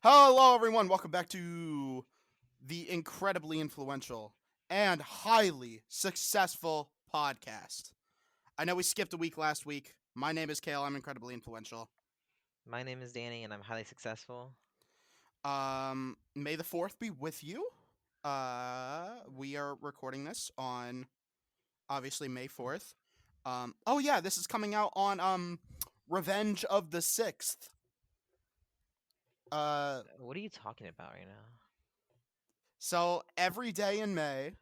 Hello, everyone. Welcome back to the incredibly influential and highly successful podcast. I know we skipped a week last week. My name is Kael. I'm incredibly influential. My name is Danny, and I'm highly successful. May the 4th be with you. We are recording this on obviously May 4th. Oh yeah, this is coming out on Revenge of the 6th. Uh, What are you talking about right now? so every day in May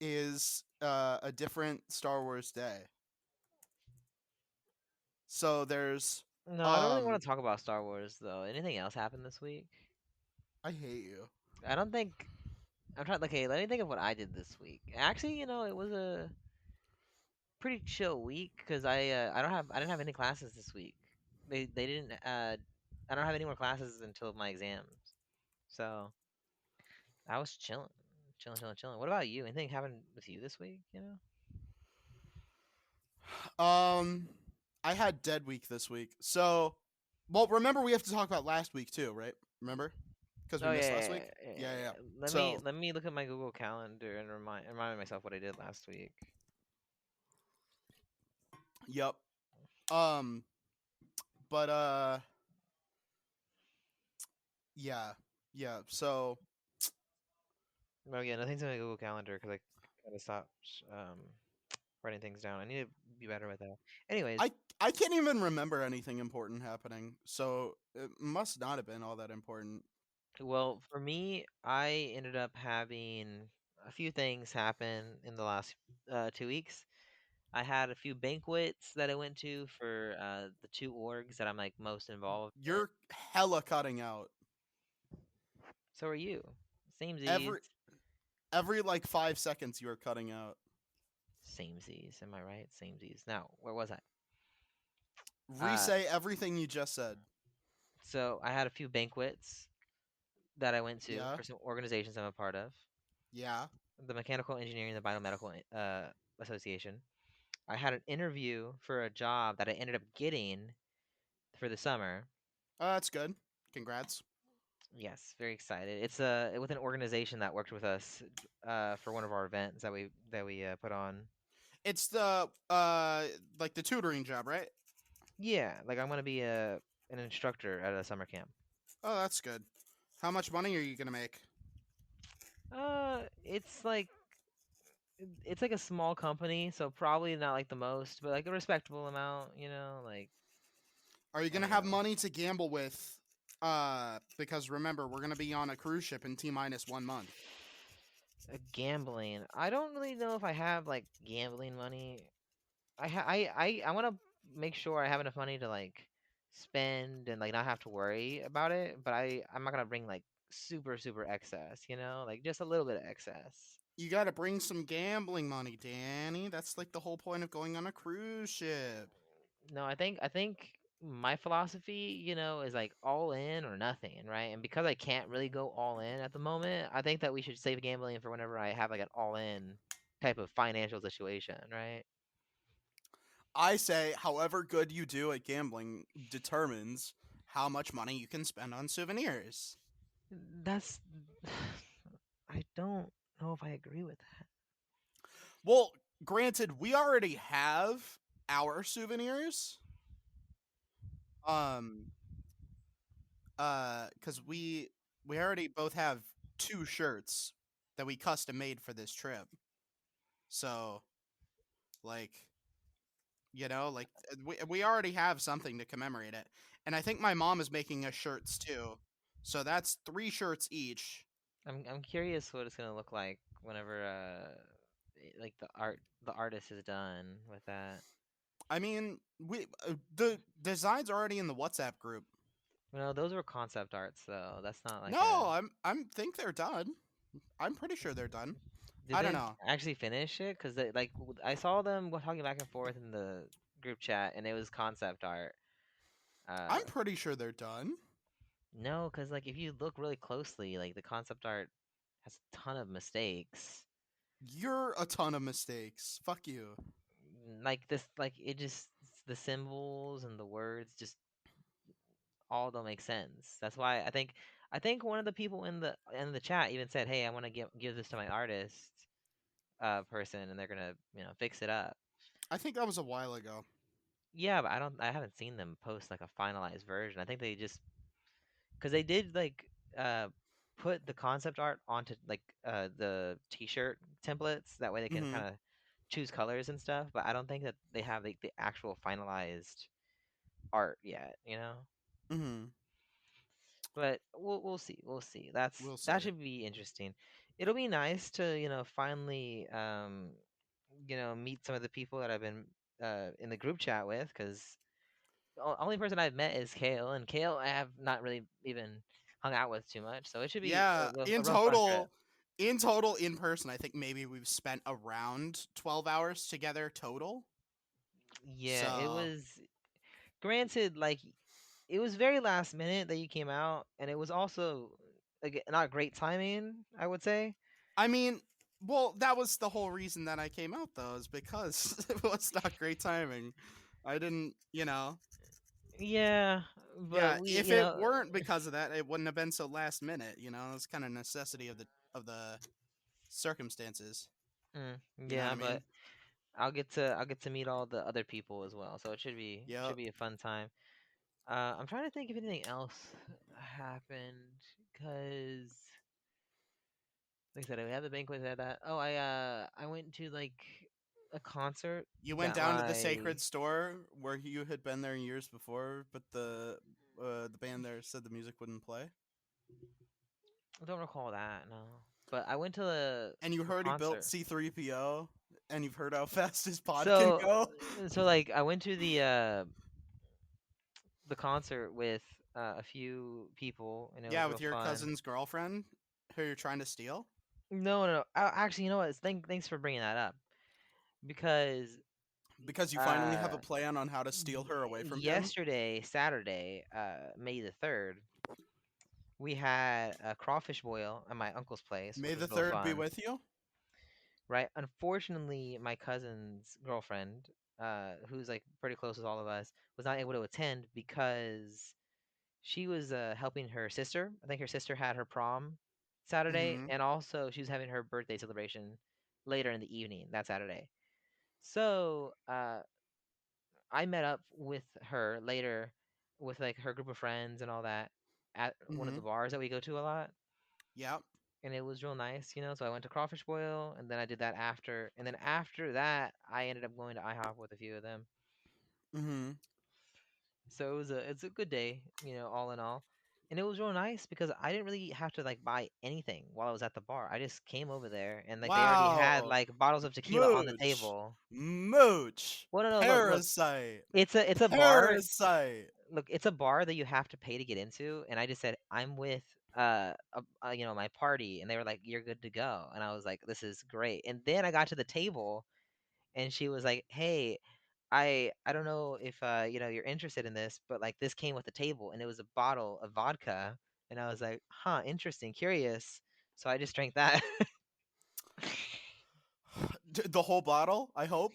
is a different Star Wars day. So there's No, I don't really want um to talk about Star Wars though. Anything else happened this week? I hate you. I don't think I'm trying. Okay, let me think of what I did this week. Actually, it was a pretty chill week because I didn't have any classes this week. They didn't. I don't have any more classes until my exams. So I was chilling. What about you? Anything happened with you this week? Um I had dead week this week. So well, remember we have to talk about last week too, right? Remember? Because we Oh missed yeah, last yeah, week? yeah, yeah, Yeah, yeah, yeah, yeah. yeah. Let me So, let me look at my Google Calendar and remind myself what I did last week. yep. Um but yeah. Yeah. So, Oh yeah, nothing's in my Google Calendar because I gotta stop writing things down. I need to be better with that. Anyways, I I can't even remember anything important happening. So, it must not have been all that important. well, for me, I ended up having a few things happen in the last 2 weeks. I had a few banquets that I went to for the two orgs that I'm like most involved in. You're hella cutting out. So are you. Same Z's, Every every like 5 seconds you are cutting out. same Z's. Am I right? Same Z's. Now, where was I? Uh, Resay everything you just said. so I had a few banquets that I went to Yeah. for some organizations I'm a part of. Yeah. The Mechanical Engineering and the Biomedical Association. I had an interview for a job that I ended up getting for the summer. That's good. Congrats. Yes, very excited. It's with an organization that worked with us for one of our events that we put on. It's the like the tutoring job, right? Yeah, like I'm gonna be an instructor at a summer camp. Oh, that's good. How much money are you going to make? It's like a small company, so probably not like the most, but like a respectable amount. Like Are you I going to don't have know. money to gamble with because remember, we're going to be on a cruise ship in T minus 1 month. Gambling. I don't really know if I have like gambling money. I want to make sure I have enough money to like spend and like not have to worry about it. But I'm not gonna bring like super excess. Like just a little bit of excess. You got to bring some gambling money, Danny. That's like the whole point of going on a cruise ship. No, I think my philosophy, is like all in or nothing, right? And because I can't really go all in at the moment, I think that we should save gambling for whenever I have like an all in type of financial situation, right? I say, however good you do at gambling determines how much money you can spend on souvenirs. That's I don't know if I agree with that. Well, granted, we already have our souvenirs. Um, because we already both have two shirts that we custom made for this trip. So, like, we already have something to commemorate it, and I think my mom is making us shirts too. So that's three shirts each. I'm curious what it's gonna look like whenever like the artist is done with that. I mean, we the designs are already in the WhatsApp group. Those were concept arts though. That's not like No, a. I'm think they're done. I'm pretty sure they're done. Did I don't they know. actually finish it? Because I saw them talking back and forth in the group chat, and it was concept art. I'm Uh, pretty sure they're done. no, because like if you look really closely, like the concept art has a ton of mistakes. You're a ton of mistakes. Fuck you. Like this, like it just the symbols and the words just all don't make sense. That's why I think one of the people in the chat even said, "Hey, I want to give this to my artist person, and they're gonna fix it up." I think that was a while ago. Yeah, but I haven't seen them post like a finalized version. I think they just because they did like uh put the concept art onto like the t-shirt templates. That way they can Mm-hmm. kind of choose colors and stuff. But I don't think that they have like the actual finalized art yet. Mm-hmm. But we'll see. We'll see. We'll That see. should be interesting. It'll be nice to finally meet some of the people that I've been in the group chat with because only person I've met is Kale, and Kale I have not really even hung out with too much. So it should be Yeah, a real fun trip. in total, in person, I think maybe we've spent around 12 hours together total. Yeah, it So, was granted like it was very last minute that you came out, and it was also like not great timing, I would say. I mean, well, that was the whole reason that I came out, though, is because it was not great timing. I didn't, Yeah, but yeah, we, if it weren't because of that, it wouldn't have been so last minute, It's kind of necessity of the circumstances. You know what yeah, I mean? but I'll get to meet all the other people as well. So it should Yep. be a fun time. I'm trying to think if anything else happened because, like I said, we had the banquet. Had that. Oh, I went to like a concert You went that down to the my sacred store where you had been there years before, but the band there said the music wouldn't play. I don't recall that, no. But I went to the And you the heard he built concert. C3PO, and you've heard how fast his pod can So go. like I went to the concert with a few people, and it was Yeah, real with your fun. cousin's girlfriend, who you're trying to steal. No, no, no. Actually, you know what? Thanks for bringing that up because Because you finally have uh a plan on how to steal her away from him. yesterday, Saturday, May the 3rd, we had a crawfish boil at my uncle's place, May which the was real 3rd be fun. with you. Right? Unfortunately, my cousin's girlfriend, who's like pretty close with all of us, was not able to attend because she was helping her sister. I think her sister had her prom Saturday, Mm-hmm. and also she was having her birthday celebration later in the evening that Saturday. So I met up with her later with like her group of friends and all that at one of Mm-hmm. the bars that we go to a lot, Yep. and it was real nice, So I went to Crawfish Boil, and then I did that after, and then after that, I ended up going to IHOP with a few of them. Mm-hmm. So it's a good day, all in all, and it was real nice because I didn't really have to like buy anything while I was at the bar. I just came over there, and like they already had Wow. like bottles of tequila on the Mooch. table. Mooch. Well, no, no, look, Parasite. it's a bar. Parasite. Look, it's a bar that you have to pay to get into, and I just said I'm with my party, and they were like, "You're good to go," and I was like, "This is great." And then I got to the table, and she was like, "Hey, I don't know if you're interested in this, but like this came with the table, and it was a bottle of vodka," and I was like, "Huh, interesting, curious." So I just drank that. The whole bottle, I hope.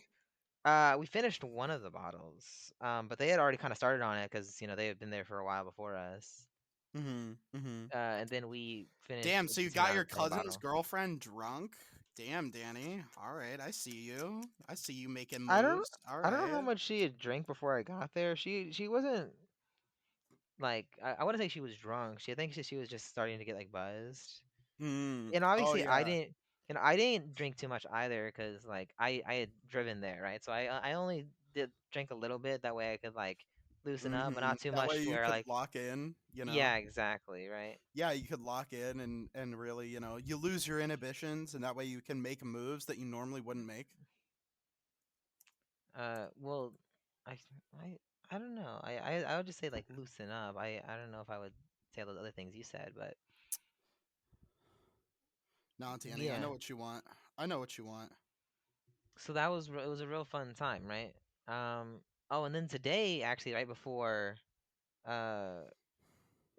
We finished one of the bottles, but they had already kind of started on it because they had been there for a while before us. Mm-hmm. Mm-hmm. And then we finished Damn, a so you decent got amount your of the same cousin's bottle. girlfriend drunk? Damn, Danny. All right, I see you. I see you making I don't moves. All I don't know how right. much she had drank before I got there. She wasn't like I wouldn't say she was drunk. I think she was just starting to get like buzzed. Hmm. And Oh obviously yeah. I didn't drink too much either because like I had driven there, right? So I only did drink a little bit that way I could like loosen up, but Mm-hmm. not too That way much to you where could like lock in. yeah, exactly, right? Yeah, you could lock in and really, you lose your inhibitions, and that way you can make moves that you normally wouldn't make. Well, I I I don't know. I would just say like loosen up. I don't know if I would say those other things you said, but No, Danny, I yeah. know what you want. I know what you want. So that was it was a real fun time, right? Oh, and then today actually uh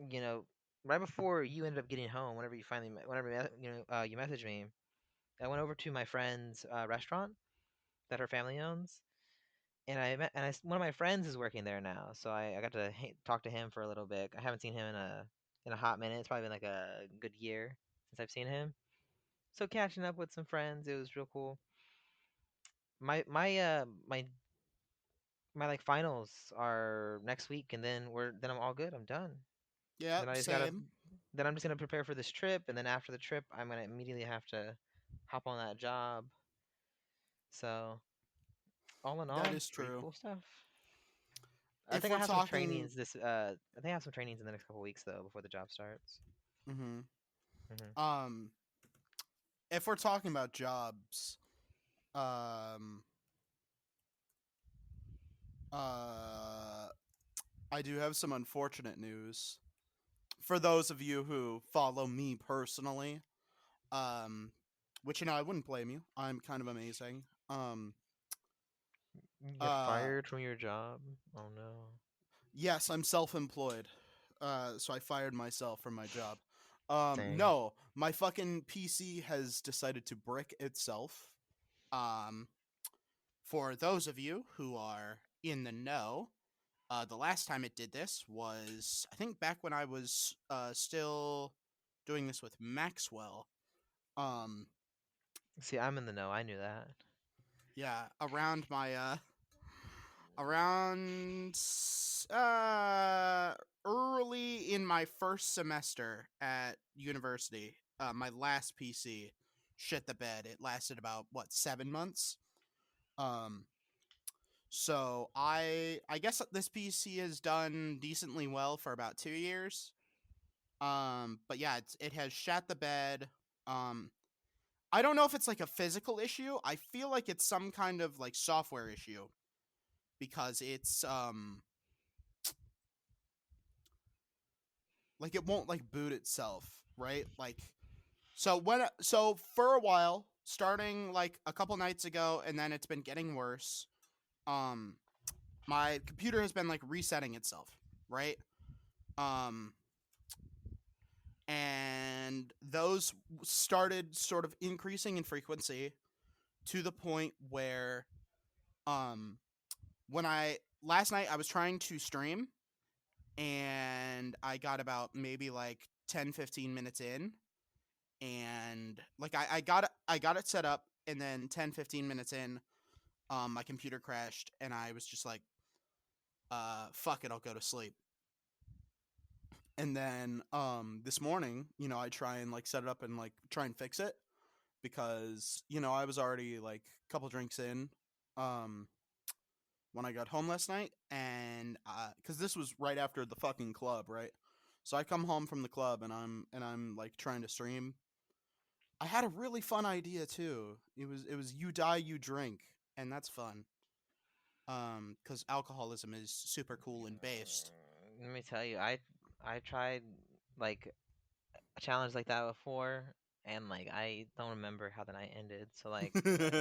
you know right before you ended up getting home, whenever you finally whenever you messaged me, I went over to my friend's restaurant that her family owns, and one of my friends is working there now, so I got to talk to him for a little bit. I haven't seen him in a hot minute. It's probably been like a good year since I've seen him. So catching up with some friends, it was real cool. My like finals are next week, and then I'm all good. I'm done. Then Yep, I just gotta same. then I'm just gonna prepare for this trip, and then after the trip, I'm gonna immediately have to hop on that job. So all in That all, is pretty true. cool stuff. I If think I we're have some talking, trainings I think I have some trainings in the next couple weeks though before the job starts. hmm Hmm. um, if we're talking about jobs, um, uh, I do have some unfortunate news for those of you who follow me personally. Um, which I wouldn't blame you. I'm kind of amazing. You get Uh, fired from your job? Oh no. yes, I'm self-employed. So I fired myself from my job. Dang. No, my fucking PC has decided to brick itself. Um, for those of you who are in the know, the last time it did this was, I think, back when I was still doing this with Maxwell. Um, See, I'm in the know. I knew that. yeah, around my around uh early in my first semester at university, my last PC shit the bed. It lasted about what, 7 months. Um, so I guess this PC has done decently well for about 2 years. But yeah, it has shat the bed. Um, I don't know if it's like a physical issue. I feel like it's some kind of like software issue because it's like it won't like boot itself, right? Like so for a while, starting like a couple nights ago, and then it's been getting worse. Um, my computer has been like resetting itself, right? Um, and those started sort of increasing in frequency to the point where um when I last night I was trying to stream and I got about maybe like 10-15 minutes in, and like I got it set up, and then 10-15 minutes in, my computer crashed and I was just like, fuck it, I'll go to sleep. And then this morning, I try and like set it up and like try and fix it because I was already like a couple drinks in um when I got home last night, and because this was right after the fucking club, right? So I come home from the club and I'm like trying to stream. I had a really fun idea too. It was you die you drink, and that's fun. Because alcoholism is super cool and based. Let me tell you, I tried like a challenge like that before, and like I don't remember how the night ended. So like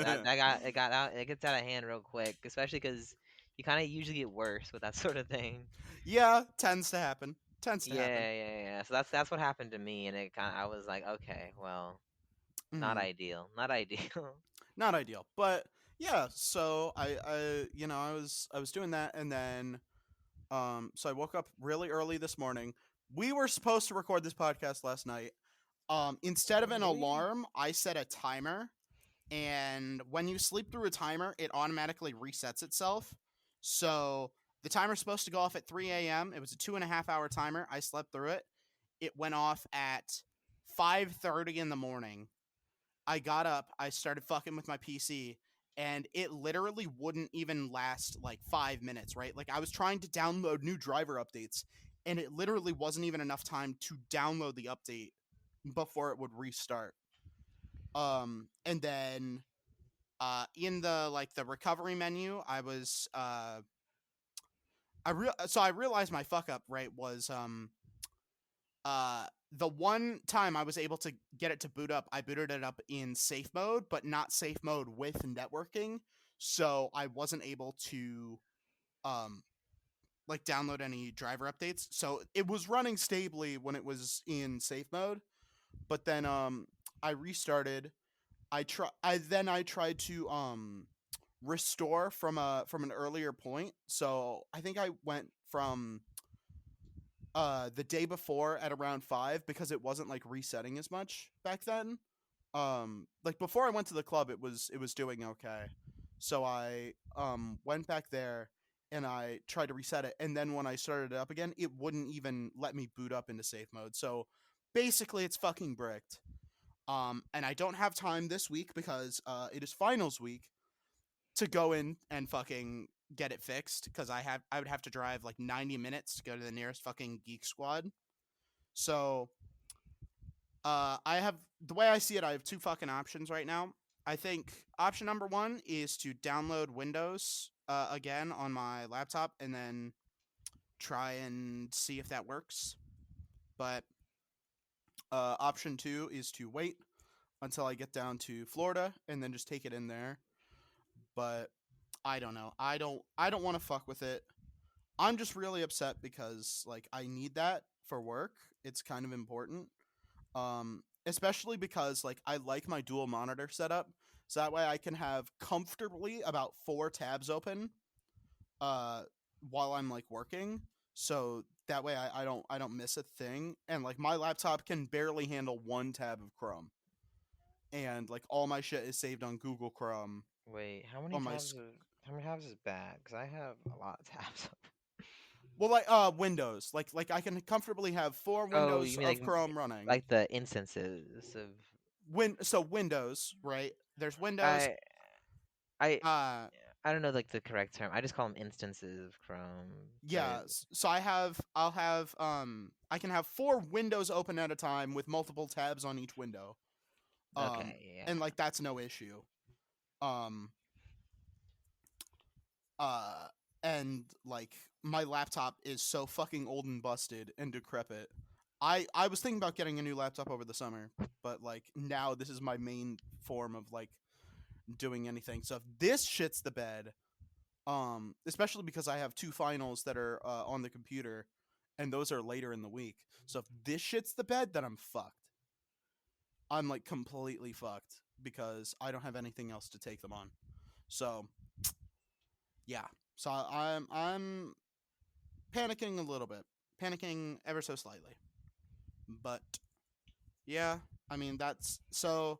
it gets out of hand real quick, especially because you kind of usually get worse with that sort of thing. Yeah, tends to happen. Tends to happen. Yeah. So that's what happened to me, and it kind of I was like, okay, well, not Mm, ideal, not ideal. not ideal, but yeah. So I was doing that, and then so I woke up really early this morning. We were supposed to record this podcast last night. Instead of Oh, an really? alarm, I set a timer, and when you sleep through a timer, it automatically resets itself. So the timer's supposed to go off at 3 a.m. It was a 2.5 hour timer. I slept through it. It went off at 5:30 in the morning. I got up, I started fucking with my PC, and it literally wouldn't even last like 5 minutes, right? Like I was trying to download new driver updates, and it literally wasn't even enough time to download the update before it would restart. And then in the like the recovery menu, I realized my fuck up, right, was uh the one time I was able to get it to boot up, I booted it up in safe mode, but not safe mode with networking. So I wasn't able to um like download any driver updates. So it was running stably when it was in safe mode, but then I restarted. I tried to restore from an earlier point. So I think I went from the day before at around 5 because it wasn't like resetting as much back then. Like before I went to the club, it was doing okay. So I went back there and I tried to reset it, and then when I started it up again, it wouldn't even let me boot up into safe mode. So basically, it's fucking bricked. And I don't have time this week because it is finals week to go in and fucking get it fixed because I would have to drive like 90 minutes to go to the nearest fucking geek squad. So I have the way I see it, I have two fucking options right now. I think option number one is to download Windows again on my laptop and then try and see if that works. But option two is to wait until I get down to Florida and then just take it in there. But I don't know. I don't want to fuck with it. I'm just really upset because like I need that for work. It's kind of important. Especially because like I like my dual monitor setup, so that way I can have comfortably about 4 tabs open uh while I'm like working. So that way I don't miss a thing. And like my laptop can barely handle 1 tab of Chrome. And like all my shit is saved on Google Chrome Wait, on my how many tabs is bad? Because I have a lot of tabs. well like Windows. Like I can comfortably have 4 Oh, windows you mean of Chrome running. like the instances of So Windows, right? There's Windows. I I Uh I don't know like the correct term. I just call them instances of Chrome. yeah, But so I can have 4 windows open at a time with multiple tabs on each window. okay, And yeah. like that's no issue. Um uh and like my laptop is so fucking old and busted and decrepit. I was thinking about getting a new laptop over the summer, but like now this is my main form of like doing anything. So if this shits the bed, especially because I have 2 finals that are on the computer, and those are later in the week. So if this shits the bed, then I'm fucked. I'm like completely fucked because I don't have anything else to take them on. So yeah, so I'm panicking a little bit, panicking ever so slightly. But yeah, I mean that's so.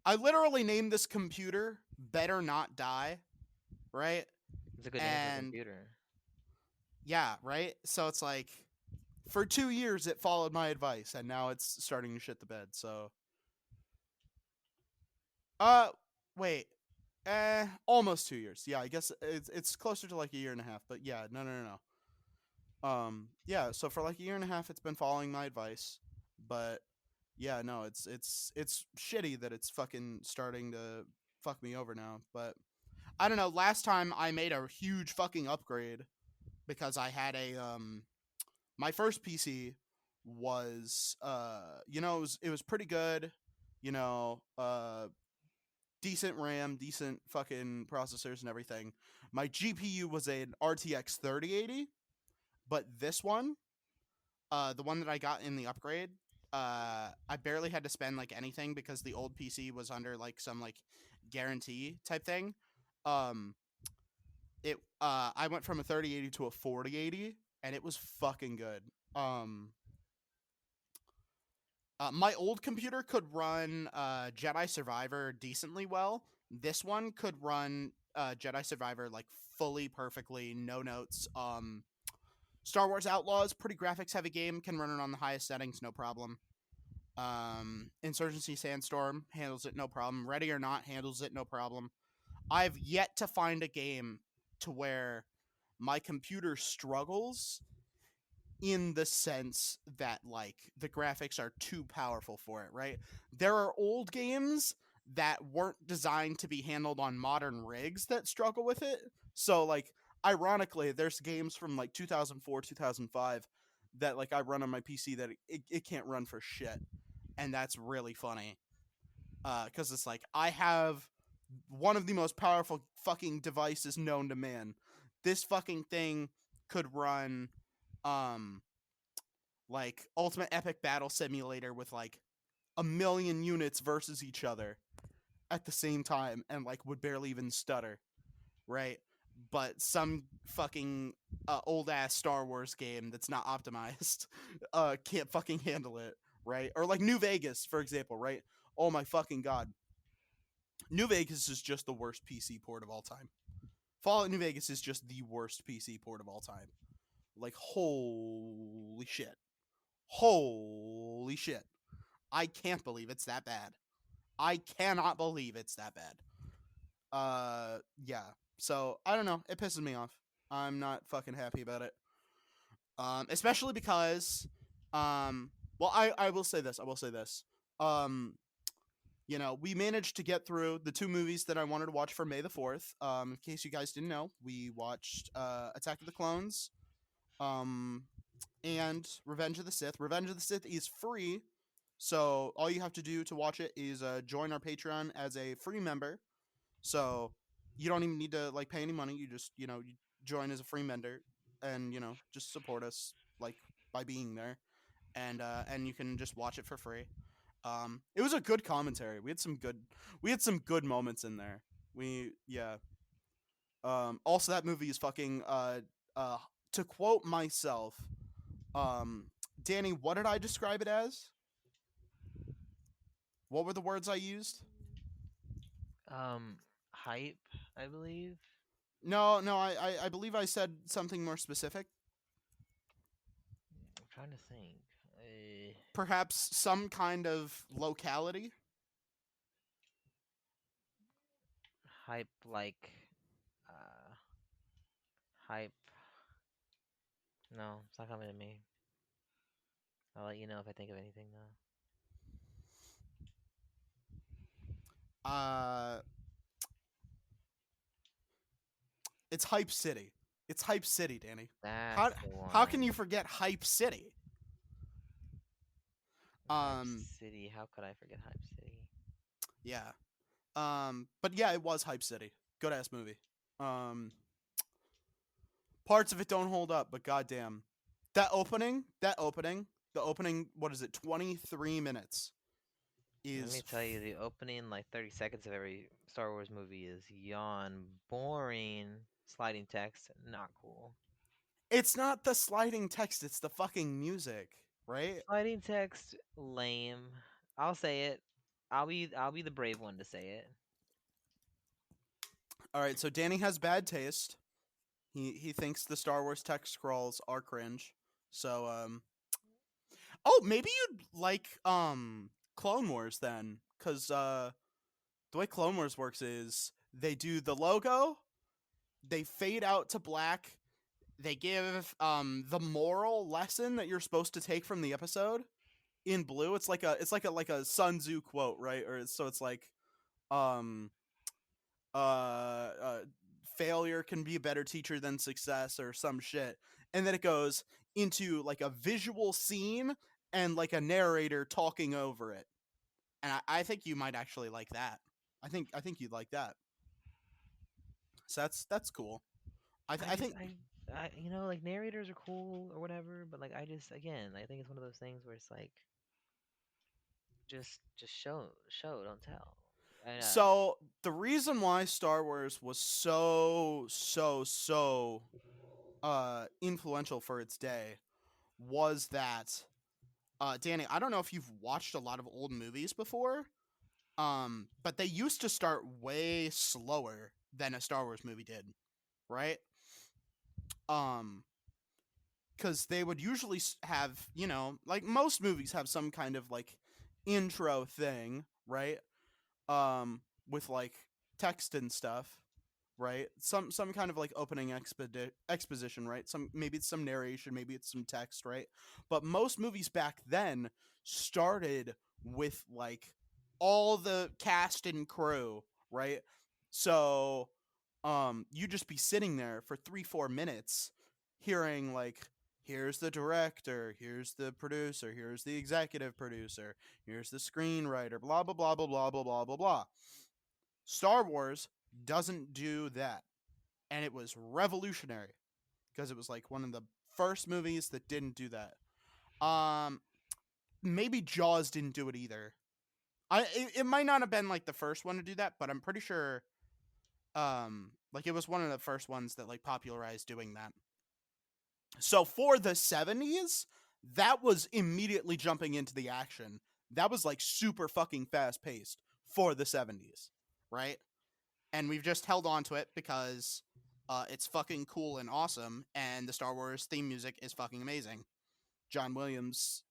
I literally named this computer "Better Not Die," right? It's a good name for a And computer. yeah, right. So it's like for 2 years it followed my advice, and now it's starting to shit the bed. So, uh, wait, almost 2 years. Yeah, I guess it's closer to like a year and a half. But yeah, no. Yeah. So for like a year and a half, it's been following my advice, but yeah, no, it's shitty that it's fucking starting to fuck me over now. But I don't know. Last time I made a huge fucking upgrade because I had a my first PC was it was pretty good, you know, decent RAM, decent fucking processors and everything. My GPU was an RTX 3080, but this one, the one that I got in the upgrade, I barely had to spend like anything because the old PC was under like some like guarantee type thing. Um I went from a 3080 to a 4080 and it was fucking good. Um my old computer could run Jedi Survivor decently well. This one could run Jedi Survivor like fully perfectly, no notes. Star Wars Outlaws, pretty graphics heavy game, can run it on the highest settings, no problem. Insurgency Sandstorm handles it no problem. Ready or Not handles it no problem. I've yet to find a game to where my computer struggles in the sense that like the graphics are too powerful for it, right? There are old games that weren't designed to be handled on modern rigs that struggle with it. So like ironically, there's games from like 2004, 2005 that like I run on my PC that it can't run for shit. And that's really funny. Cuz it's like I have one of the most powerful fucking devices known to man. This fucking thing could run um like Ultimate Epic Battle Simulator with like a million units versus each other at the same time and like would barely even stutter. right? But some fucking old ass Star Wars game that's not optimized can't fucking handle it, right? Or like New Vegas, for example, right? Oh my fucking god, New Vegas is just the worst PC port of all time. Fallout New Vegas is just the worst PC port of all time. Like holy shit, holy shit! I can't believe it's that bad. I cannot believe it's that bad. Yeah. So I don't know. It pisses me off. I'm not fucking happy about it. Especially because, well, I will say this. I will say this. Um, we managed to get through the two movies that I wanted to watch for May the 4th. In case you guys didn't know, we watched Attack of the Clones, um, and Revenge of the Sith. Revenge of the Sith is free, so all you have to do to watch it is join our Patreon as a free member. So you don't even need to like pay any money. You just you join as a free member, and just support us like by being there, and you can just watch it for free. It was a good commentary. We had some good moments in there. We yeah. Also that movie is fucking uh to quote myself, um Danny, what did I describe it as? What were the words I used? Um, hype, I believe. No, I believe I said something more specific. I'm trying to think. Perhaps some kind of locality. Hype like uh hype. No, it's not coming to me. I'll let you know if I think of anything though. Uh, it's Hype City. It's Hype City, Danny. How That's the how can one. you forget Hype City? Hype Um, City. How could I forget Hype City? yeah. But yeah, it was Hype City. Good ass movie. Um, Parts of it don't hold up, but goddamn, the opening. What is it? 23 minutes Let me is. tell you, the opening like 30 seconds of every Star Wars movie is yawn, boring, sliding text, not cool. It's not the sliding text. It's the fucking music, right? Sliding text, lame. I'll say it. I'll be the brave one to say it. All right. So Danny has bad taste. He thinks the Star Wars text scrolls are cringe. So oh, maybe you'd like Clone Wars then, because the way Clone Wars works is they do the logo, they fade out to black, they give the moral lesson that you're supposed to take from the episode in blue. It's like a Sun Tzu quote, right? Or so it's like um uh failure can be a better teacher than success or some shit. And then it goes into like a visual scene and like a narrator talking over it. And I think you might actually like that. I think you'd like that. So that's cool. I I th- I just think like narrators are cool or whatever, but like I just again I think it's one of those things where it's like just show don't tell. And so. The reason why Star Wars was so influential for its day was that Danny, I don't know if you've watched a lot of old movies before, but they used to start way slower than a Star Wars movie did, right? Um, because they would usually have, like most movies have some kind of like intro thing, right? With like text and stuff, right? Some kind of like opening exposition, right? Maybe it's some narration, maybe it's some text, right? But most movies back then started with like all the cast and crew, right? So you just be sitting there for 3-4 minutes hearing like, here's the director, here's the producer, here's the executive producer, here's the screenwriter, blah blah blah blah blah blah blah blah blah. Star Wars doesn't do that. And it was revolutionary because it was like one of the first movies that didn't do that. Um Maybe Jaws didn't do it either. It might not have been like the first one to do that, but I'm pretty sure Like, it was one of the first ones that like popularized doing that. So for the 70s, that was immediately jumping into the action. That was like super fucking fast paced for the 70s, right? And we've just held on to it because it's fucking cool and awesome, and the Star Wars theme music is fucking amazing. John Williams,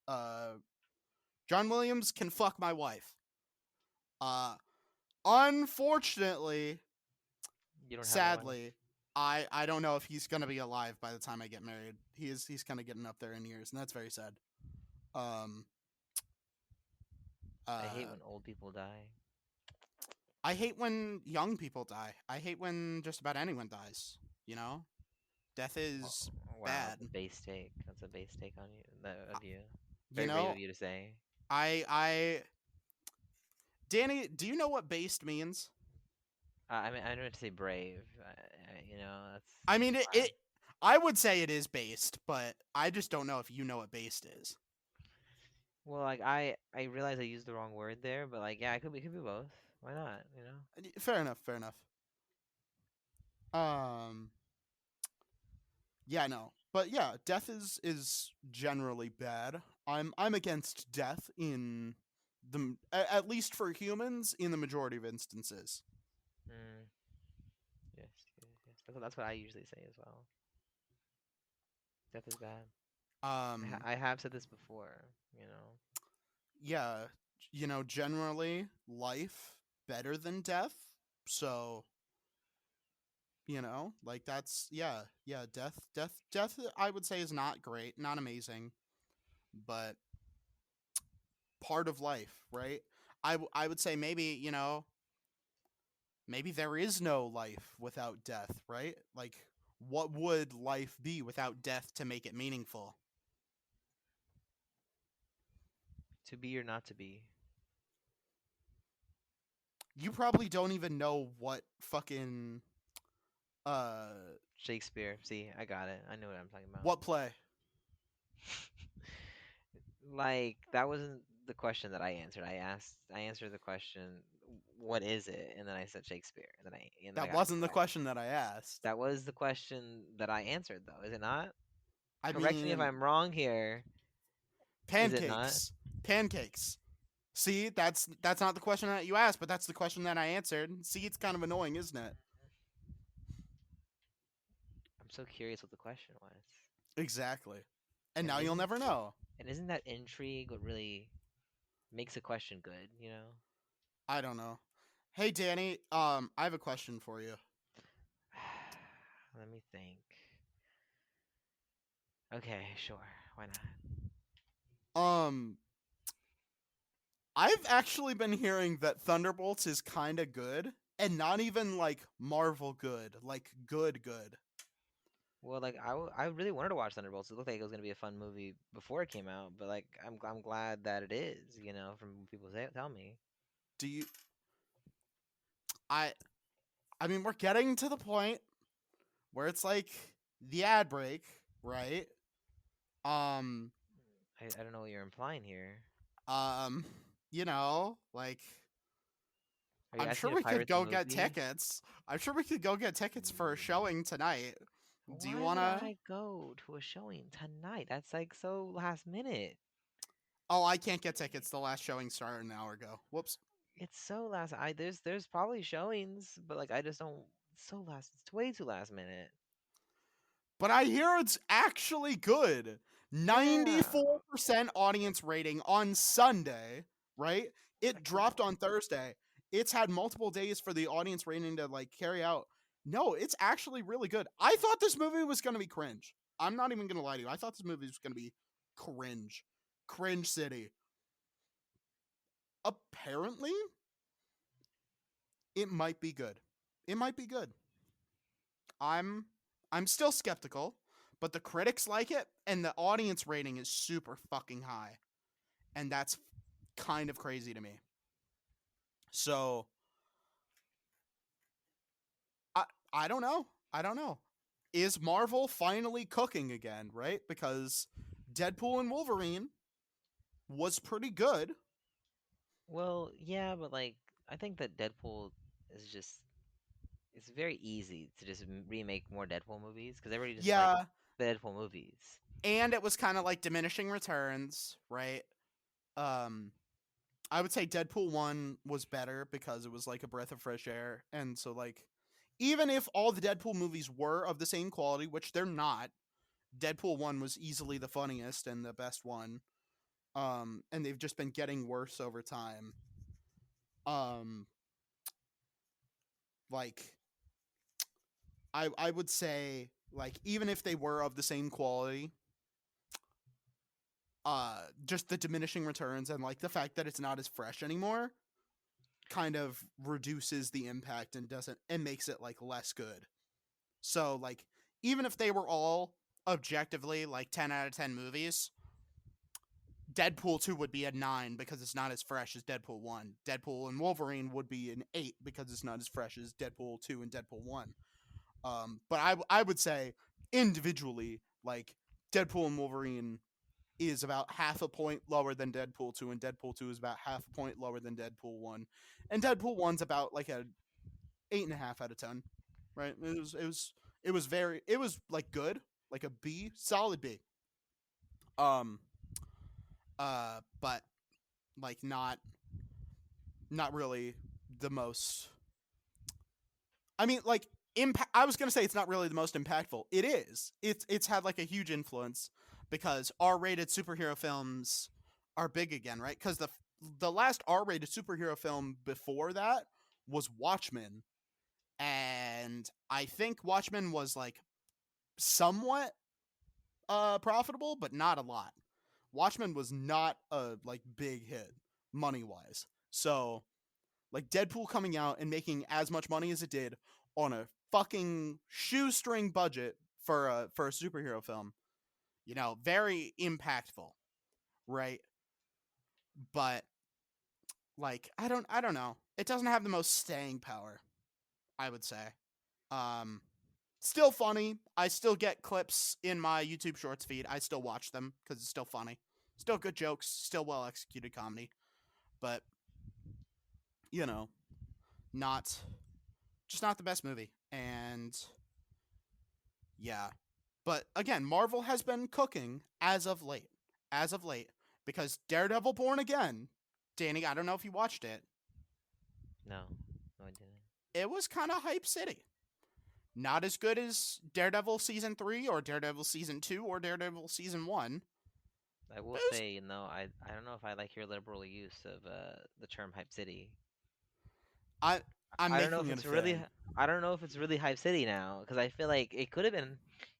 John Williams can fuck my wife. Uh, Unfortunately, You don't have one. sadly, I don't know if he's gonna be alive by the time I get married. He's kind of getting up there in years, and that's very sad. Um, I hate uh, when old people die. I hate when young people die. I hate when just about anyone dies. You know, death Oh, is wow, bad. that's a base take. That's a base take on you. Of you. You Very brave know, of you to say. I Danny, do you know what based means? I mean, I don't want to say brave. That's I mean, fine. I would say it is based, but I just don't know if you know what based is. Well, like I realize I used the wrong word there, but like yeah, it could be both. Why not? You know. Fair enough. Fair enough. Um, yeah, no, but yeah, death is generally bad. I'm against death in at least for humans in the majority of instances. Mm, yes, yes, yes. That's what I usually say as well. Death is bad. Um, I have said this before. You know. yeah, generally life better than death. So, like that's yeah, death I would say is not great, not amazing, but part of life, right? I would say maybe, maybe there is no life without death, right? Like, what would life be without death to make it meaningful? To be or not to be. You probably don't even know what fucking uh Shakespeare. See, I got it. I know what I'm talking about. what play. Like that wasn't the question that I answered. I answered the question, what is it? And then I said Shakespeare. And then I That got it wasn't the correct. question that I asked. That was the question that I answered though, is it not? I Correct me if mean, I'm wrong here. Is it not? pancakes. Pancakes. See, that's not the question that you asked, but that's the question that I answered. See, it's kind of annoying, isn't it? I'm so curious what the question was. Exactly. And And now you'll isn't never know. and isn't that intrigue what really makes a question good, you know? I don't know. Hey Danny, I have a question for you. Let me think. Okay, sure. Why not? Um, I've actually been hearing that Thunderbolts is kind of good, and not even like Marvel good, like good. Well, like I really wanted to watch Thunderbolts. It looked like it was gonna be a fun movie before it came out, but like I'm glad that it is. From what people tell me. Do you? I I mean, we're getting to the point where it's like the ad break, right? Um, I don't know what you're implying here. um, like Are you I'm asking sure me to we could pirate the go get movie? tickets. I'm sure we could go get tickets for a showing tonight. Do you Why would wanna? I go to a showing tonight? That's like so last minute. Oh, I can't get tickets. The last showing started an hour ago. Whoops. It's so last. There's probably showings, but like I just don't. It's so last. It's way too last minute. But I hear it's actually good. Yeah. 94% audience rating on Sunday, right? I It can't. dropped on Thursday. It's had multiple days for the audience rating to like carry out. No, it's actually really good. I thought this movie was going to be cringe. I'm not even going to lie to you. I thought this movie was going to be cringe. Cringe City. Apparently, it might be good. It might be good. I'm I'm still skeptical, but the critics like it and the audience rating is super fucking high. And that's kind of crazy to me. So, I I don't know. I don't know. Is Marvel finally cooking again, right? Because Deadpool and Wolverine was pretty good. Well, yeah, but like I think that Deadpool is just it's very easy to just remake more Deadpool movies because everybody just likes Yeah, the Deadpool movies. and it was kind of like diminishing returns, right? Um, I would say Deadpool 1 was better because it was like a breath of fresh air. And so, like, even if all the Deadpool movies were of the same quality, which they're not, Deadpool 1 was easily the funniest and the best one. And they've just been getting worse over time. Um, like, I would say, like, even if they were of the same quality, just the diminishing returns and, like, the fact that it's not as fresh anymore kind of reduces the impact and doesn't and makes it like less good. So like even if they were all objectively like 10 out of 10 movies, Deadpool 2 would be a 9 because it's not as fresh as Deadpool 1. Deadpool and Wolverine would be an 8 because it's not as fresh as Deadpool 2 and Deadpool 1. But I would say individually like Deadpool and Wolverine is about half a point lower than Deadpool 2 and Deadpool 2 is about half a point lower than Deadpool 1. And Deadpool 1's about like a 8.5 out of 10. Right? It was like good, like a B, solid B. Um, but like not really the most. I mean, like impact. I was gonna say it's not really the most impactful. It is. It's had like a huge influence because R-rated superhero films are big again, right? Because the last R-rated superhero film before that was Watchmen, and I think Watchmen was like somewhat profitable, but not a lot. Watchmen was not a like big hit money wise. So like Deadpool coming out and making as much money as it did on a fucking shoestring budget for a superhero film, you know, very impactful, right? But like I don't know. It doesn't have the most staying power, I would say. Um Still funny. I still get clips in my YouTube Shorts feed. I still watch them because it's still funny. Still good jokes. Still well executed comedy. But, you know, not just not the best movie. And yeah. But again, Marvel has been cooking as of late. As of late. Because Daredevil Born Again, Danny, I don't know if you watched it. No, no, I didn't. It was kind of hype city. Not as good as Daredevil season 3 or Daredevil season 2 or Daredevil season 1. I will But it was say, I don't know if I like your liberal use of the term Hype City. I I'm I don't know if making it a it's really, thing. I don't know if it's really Hype City now because I feel like it could have been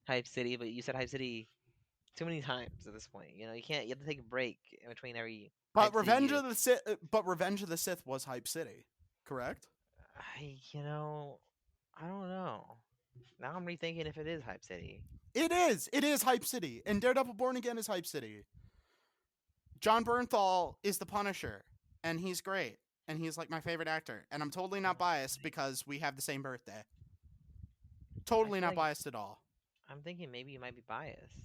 Hype City, but you said Hype City too many times at this point. You know, you can't. You have to take a break in between every But Hype City. Revenge of the Sith was Hype City, correct? You know, I don't know. Now I'm rethinking if it is Hype City. It is. It is Hype City, and Daredevil Born Again is Hype City. John Bernthal is the Punisher, and he's great, and he's like my favorite actor, and I'm totally not biased because we have the same birthday. I Totally feel not like biased at all. I'm thinking maybe you might be biased.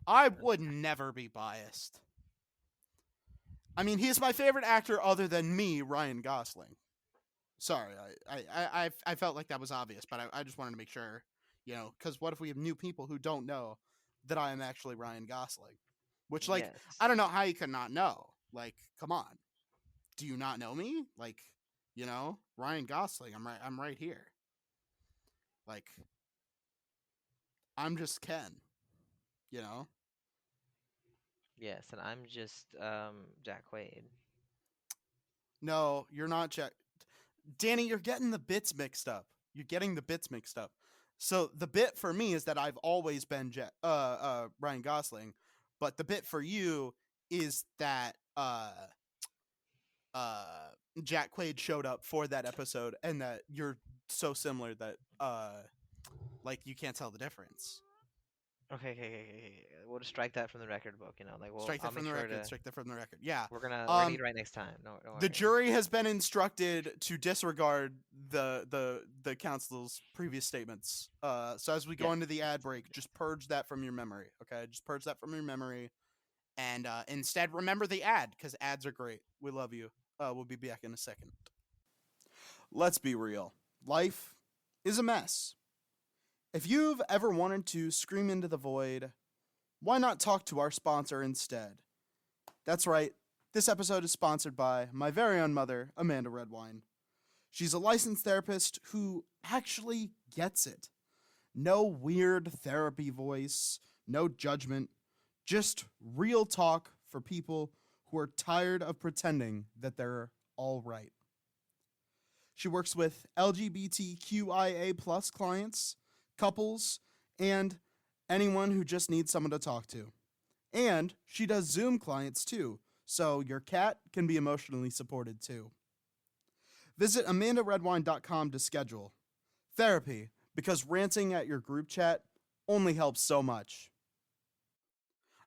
I would never be biased. I mean, he's my favorite actor other than me, Ryan Gosling. Sorry, I felt like that was obvious, but I just wanted to make sure, you know, because what if we have new people who don't know that I am actually Ryan Gosling? Which, like, I Yes. don't know how you could not know. Like, come on, do you not know me? Like, you know, Ryan Gosling. I'm right here. Like, I'm just Ken. You know. Yes, and I'm just Jack Quaid. No, you're not Jack. Danny, you're getting the bits mixed up. You're getting the bits mixed up. So the bit for me is that I've always been Ryan Gosling, but the bit for you is that uh, Jack Quaid showed up for that episode, and that you're so similar that like you can't tell the difference. Okay. We'll just strike that from the record book. You know, like Strike I'll that from make the sure record. to. Strike that from the record. Yeah. We're gonna get it right next time. No, don't The worry. jury has been instructed to disregard the council's previous statements. So as we go Yes. into the ad break, just purge that from your memory. Okay, just purge that from your memory, and instead remember the ad because ads are great. We love you. We'll be back in a second. Let's be real. Life is a mess. If you've ever wanted to scream into the void, why not talk to our sponsor instead? That's right, this episode is sponsored by my very own mother, Amanda Redwine. She's a licensed therapist who actually gets it. No weird therapy voice, no judgment, just real talk for people who are tired of pretending that they're all right. She works with LGBTQIA plus clients, couples, and anyone who just needs someone to talk to. And she does Zoom clients too, so your cat can be emotionally supported too. Visit amandaredwine.com to schedule therapy because ranting at your group chat only helps so much.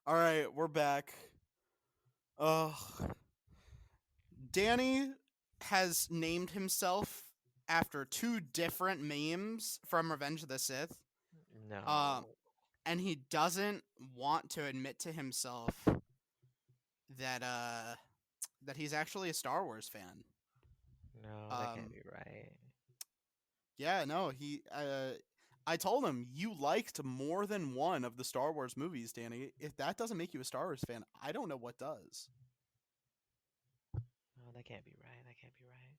All right, we're back. Ugh. Danny has named himself after two different memes from Revenge of the Sith. No, And he doesn't want to admit to himself that that he's actually a Star Wars fan. no, that can't Um be right. yeah, no, he I told him you liked more than one of the Star Wars movies, Danny. If that doesn't make you a Star Wars fan, I don't know what does. No, that can't be right. That can't be right.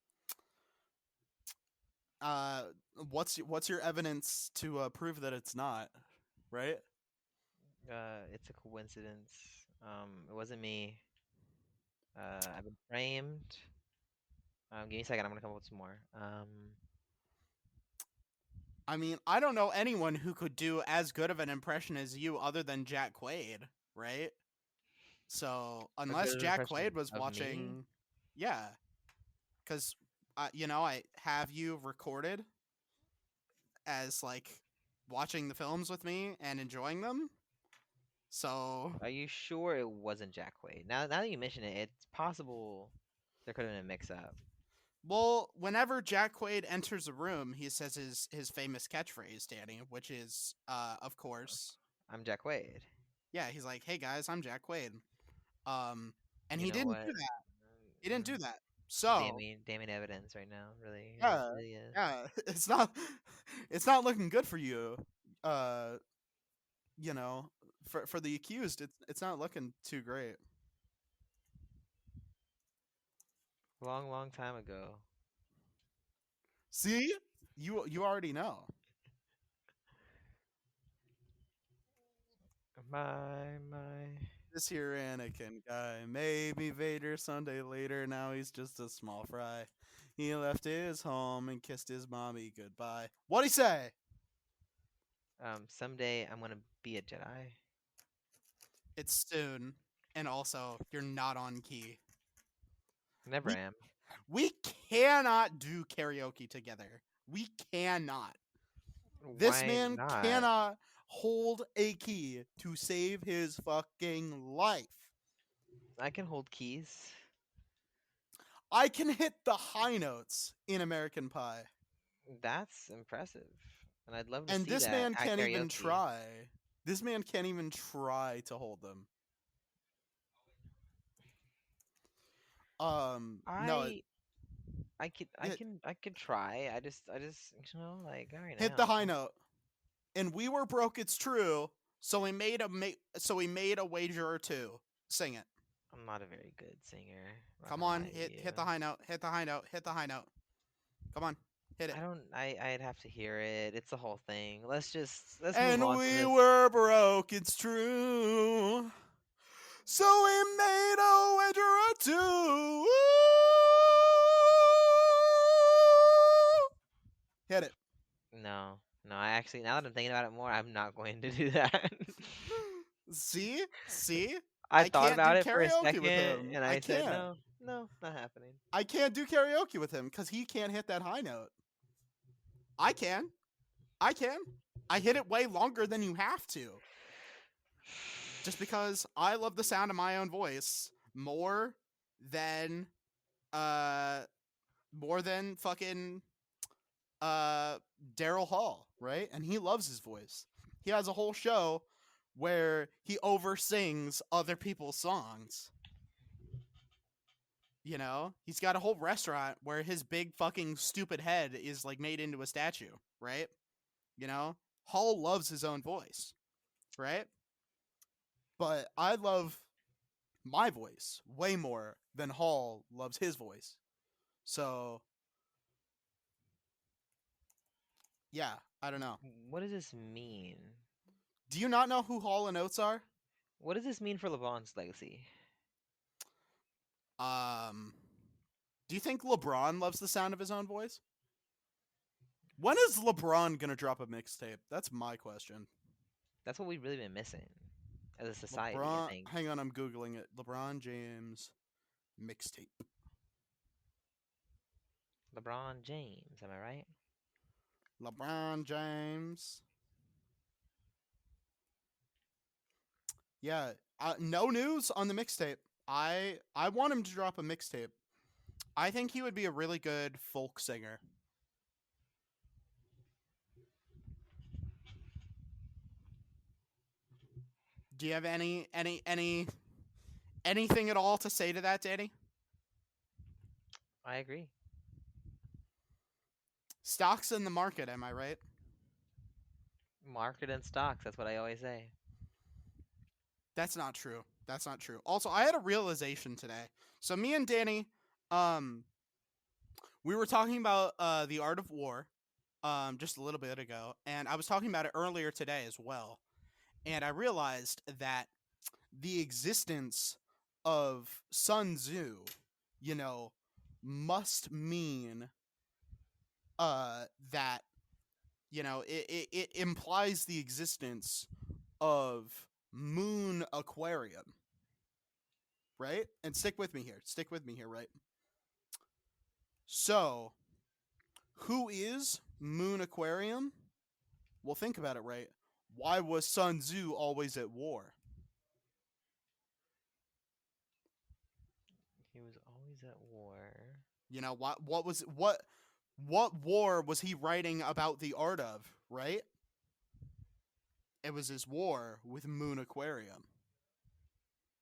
Uh what's your evidence to prove that it's not, right? It's a coincidence. It wasn't me. I've been framed. Give me a second. I'm gonna come up with some more. I mean, I don't know anyone who could do as good of an impression as you other than Jack Quaid, right? So, A good unless Jack impression Quaid was of me. watching, yeah, because, I have you recorded as, like, watching the films with me and enjoying them. So, Are you sure it wasn't Jack Quaid? Now that you mention it, it's possible there could have been a mix-up. well, whenever Jack Quaid enters a room, he says his famous catchphrase, Danny, which is, of course, I'm Jack Quaid. yeah, he's like, "Hey guys, I'm Jack Quaid." Um, and You he know didn't what? do that. He didn't do that. So, Damning evidence right now. Really, it yeah, really is. yeah, it's not looking good for you. Uh, you know, for the accused, it's not looking too great. Long, long time ago. See, you already know. My. This here Anakin guy, maybe Vader Sunday later. Now he's just a small fry. He left his home and kissed his mommy goodbye. What'd he say? Someday I'm gonna be a Jedi. It's soon, and also you're not on key. Never We am. we cannot do karaoke together. We cannot. This Why man not? cannot hold a key to save his fucking life. I can hold keys. I can hit the high notes in American Pie, That's impressive, and I'd love to and see this that man at can't even karaoke. try. This man can't even try to hold them. No, I I could try. I just like right hit the now. high note. And we were broke. It's true. So we made a wager or two. Sing it. I'm not a very good singer. I'm not Come gonna on, lie to you. hit the high note. Hit the high note. Hit the high note. Come on, hit it. I don't. I'd have to hear it. It's the whole thing. Let's move And on from we this. were broke. It's true. So we made a wager or two. Woo! Hit it. No, no. I actually, now that I'm thinking about it more, I'm not going to do that. See, I I thought can't do about it for a karaoke with second, him. and I I said can't. no, no, not happening. I can't do karaoke with him because he can't hit that high note. I can. I can. I hit it way longer than you have to. Just because I love the sound of my own voice more than uh fucking uh Daryl Hall, right? And he loves his voice. He has a whole show where he oversins other people's songs. You know, he's got a whole restaurant where his big fucking stupid head is like made into a statue, right? You know, Hall loves his own voice, right? But I love my voice way more than Hall loves his voice. So, yeah, I don't know. What does this mean? Do you not know who Hall and Oates are? What does this mean for LeBron's legacy? Um, do you think LeBron loves the sound of his own voice? When is LeBron gonna drop a mixtape? That's my question. That's what we've really been missing as a society, I LeBron, think. hang on, I'm googling it. LeBron James mixtape. LeBron James, am I right? LeBron James. Yeah, no news on the mixtape. I want him to drop a mixtape. I think he would be a really good folk singer. Do you have anything at all to say to that, Danny? I agree. Stocks in the market, am I right? Market and stocks, that's what I always say. That's not true. That's not true. Also, I had a realization today. So me and Danny, um, we were talking about the art of war, just a little bit ago, and I was talking about it earlier today as well. And I realized that the existence of Sun Tzu, you know, must mean that it implies the existence of Moon Aquarium, right? And stick with me here. Stick with me here, right? So, who is Moon Aquarium? Well, think about it, right? Why was Sun Tzu always at war? He was always at war. You know, what war was he writing about the art of, right? It was his war with Moon Aquarium,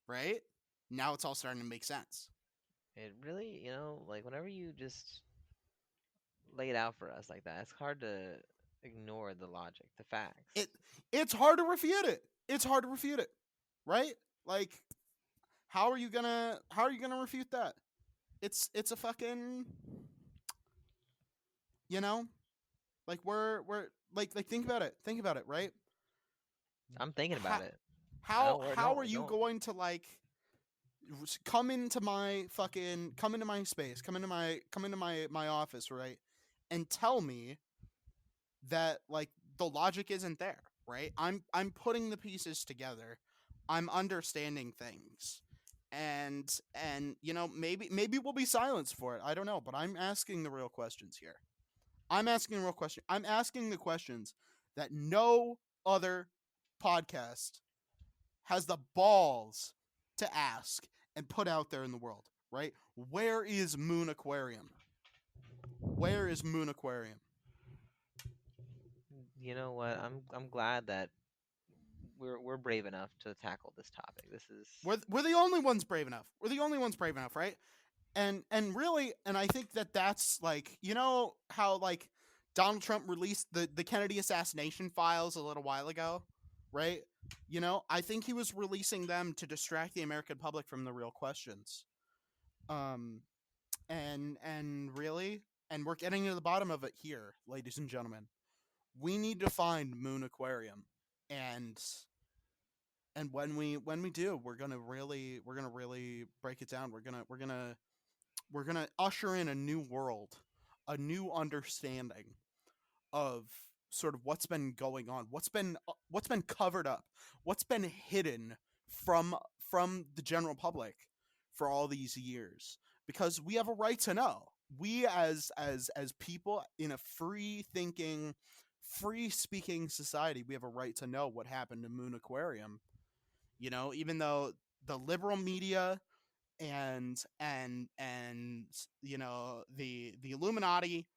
right? Now it's all starting to make sense. It really, like whenever you just lay it out for us like that, it's hard to ignore the logic, the facts. It it's hard to refute it. It's hard to refute it, right? Like, how are you gonna refute that? It's a fucking, you know, like we're like think about it. Think about it, right? I'm thinking How about it. I how don't worry. how No, are you don't. going to like come into my space, come into my office, right? And tell me that like the logic isn't there, right? I'm putting the pieces together. I'm understanding things. And maybe we'll be silenced for it. I don't know, but I'm asking the real questions here. I'm asking the real question. I'm asking the questions that no other podcast has the balls to ask and put out there in the world, right? Where is Moon Aquarium? Where is Moon Aquarium? You know what? I'm glad that we're brave enough to tackle this topic. This is We're the only ones brave enough. We're the only ones brave enough, right? And really, and I think that's like, how like Donald Trump released the Kennedy assassination files a little while ago, right? I think he was releasing them to distract the American public from the real questions. Um, and really, and we're getting to the bottom of it here, ladies and gentlemen. We need to find Moon Aquarium, and when we do, we're gonna really break it down. We're gonna usher in a new world, a new understanding of sort of what's been going on, what's been covered up, what's been hidden from the general public for all these years, because we have a right to know. We as people in a free thinking, free speaking society, we have a right to know what happened to Moon Aquarium. Even though the liberal media and the Illuminati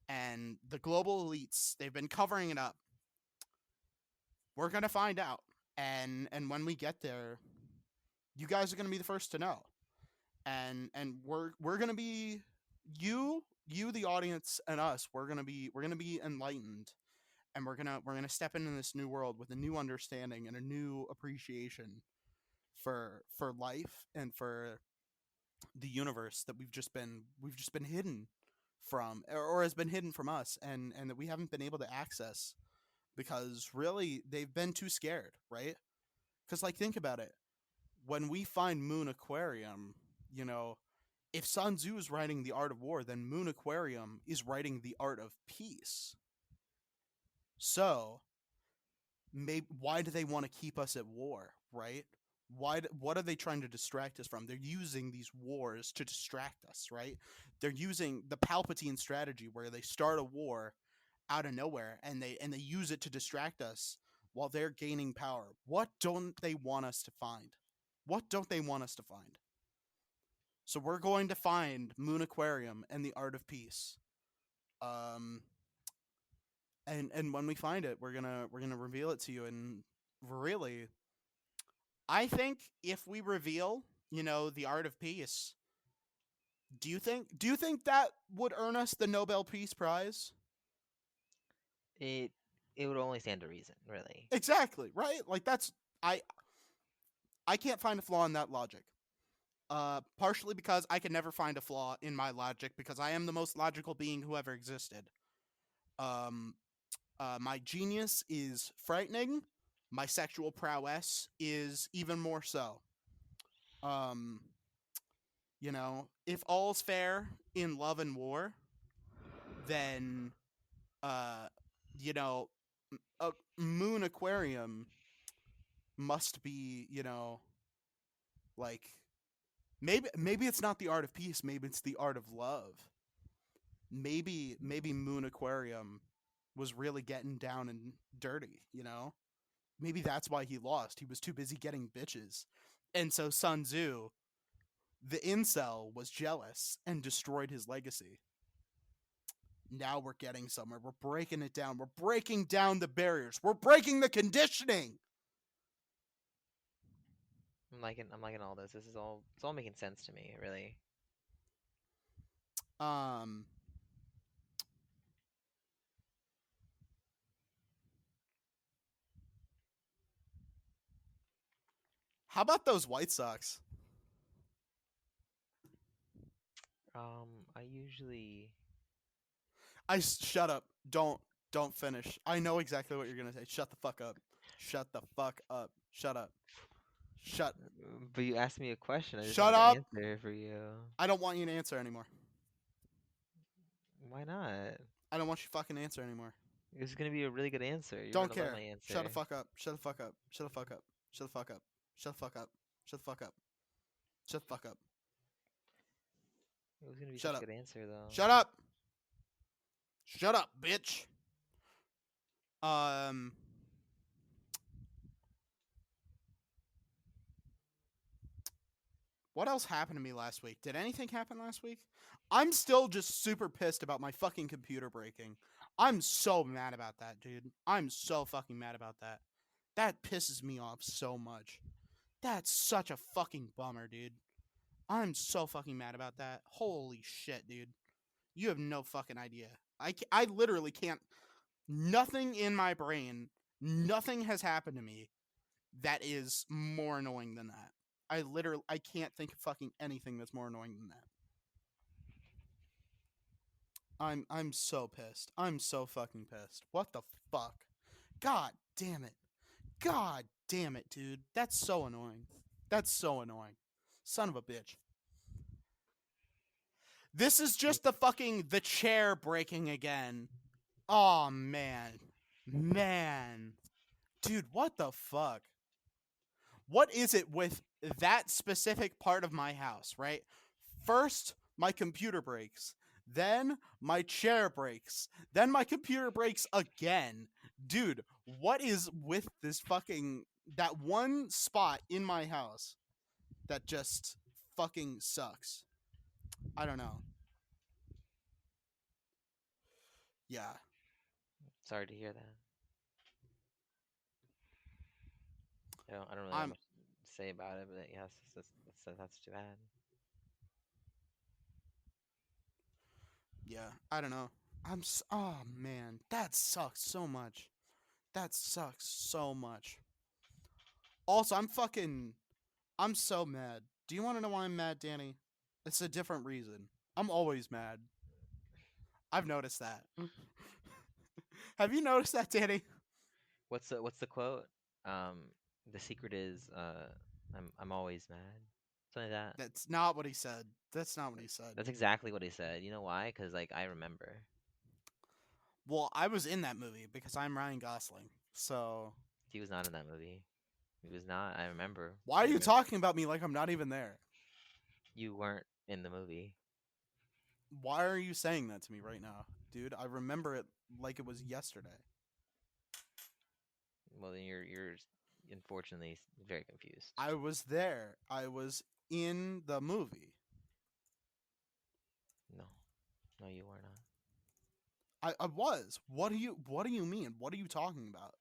and the global elites, they've been covering it up. We're gonna find out, and when we get there, you guys are gonna be the first to know. and we're gonna be you the audience and us. We're gonna be enlightened, and we're gonna step into this new world with a new understanding and a new appreciation for life and for the universe that we've just been hidden from, or has been hidden from us, and that we haven't been able to access because really they've been too scared, right? Because like think about it, when we find Moon Aquarium, you know, if Sun Tzu is writing the art of war, then Moon Aquarium is writing the art of peace. So maybe why do they want to keep us at war, right? What are they trying to distract us from? They're using these wars to distract us, right? They're using the Palpatine strategy where they start a war out of nowhere, and they use it to distract us while they're gaining power. What don't they want us to find? What don't they want us to find? So we're going to find Moon Aquarium and the Art of Peace. Um and when we find it, we're gonna reveal it to you. And really, I think if we reveal, the Art of Peace, do you think that would earn us the Nobel Peace Prize? It it would only stand to reason, really. Exactly, right? Like that's I I can't find a flaw in that logic. Partially because I can never find a flaw in my logic because I am the most logical being who ever existed. Um, my genius is frightening. My sexual prowess is even more so. Um, if all's fair in love and war, then uh, you know, a Moon Aquarium must be, like maybe it's not the art of peace, maybe it's the art of love. Maybe Moon Aquarium was really getting down and dirty. Maybe that's why he lost. He was too busy getting bitches. And so Sun Tzu, the incel, was jealous and destroyed his legacy. Now we're getting somewhere. We're breaking it down. We're breaking down the barriers. We're breaking the conditioning. I'm liking all this. It's all making sense to me, really. Um, how about those White Sox? I usually Shut up. Don't finish. I know exactly what you're gonna say. Shut the fuck up. Shut the fuck up. Shut up. Shut. but you asked me a question. I just Shut wanted to up. answer for you. I don't want you to answer anymore. Why not? I don't want you to fucking answer anymore. This is gonna be a really good answer. You're Don't gonna love my care. Shut the answer. fuck up. Shut the fuck up. Shut the fuck up. Shut the fuck up. Shut the fuck up. Shut the fuck up. Shut the fuck up. It was gonna be Shut such a up. good answer, though. Shut up. Shut up, bitch. Um. What else happened to me last week? Did anything happen last week? I'm still just super pissed about my fucking computer breaking. I'm so mad about that, dude. I'm so fucking mad about that. That pisses me off so much. That's such a fucking bummer, dude. I'm so fucking mad about that. Holy shit, dude. You have no fucking idea. I literally can't. Nothing in my brain, nothing has happened to me that is more annoying than that. I can't think of fucking anything that's more annoying than that. I'm so pissed. I'm so fucking pissed. What the fuck? God damn it. God damn it, dude. That's so annoying. That's so annoying. Son of a bitch. This is just the chair breaking again. Oh man. Man. Dude, what the fuck? What is it with that specific part of my house, right? First, my computer breaks. Then my chair breaks. Then my computer breaks again. Dude, what is with this fucking that one spot in my house that just fucking sucks? I don't know. Yeah. Sorry to hear that. I don't really have I'm much to say about it, but yes, that's too bad. Yeah, I don't know. Oh man, that sucks so much. That sucks so much. Also, I'm so mad. Do you want to know why I'm mad, Danny? It's a different reason. I'm always mad. I've noticed that. Have you noticed that, Danny? What's the quote? Um, the secret is I'm always mad. Something like that. That's not what he said. That's not what he said. That's exactly what he said. You know why? Cause like I remember. Well, I was in that movie because I'm Ryan Gosling. So He was not in that movie. He was not. I remember. why are I you remember. talking about me like I'm not even there? You weren't in the movie. Why are you saying that to me right now, dude? I remember it like it was yesterday. Well, then you're unfortunately very confused. I was there. I was in the movie. No, no, you were not. I was. What do you mean? What are you talking about?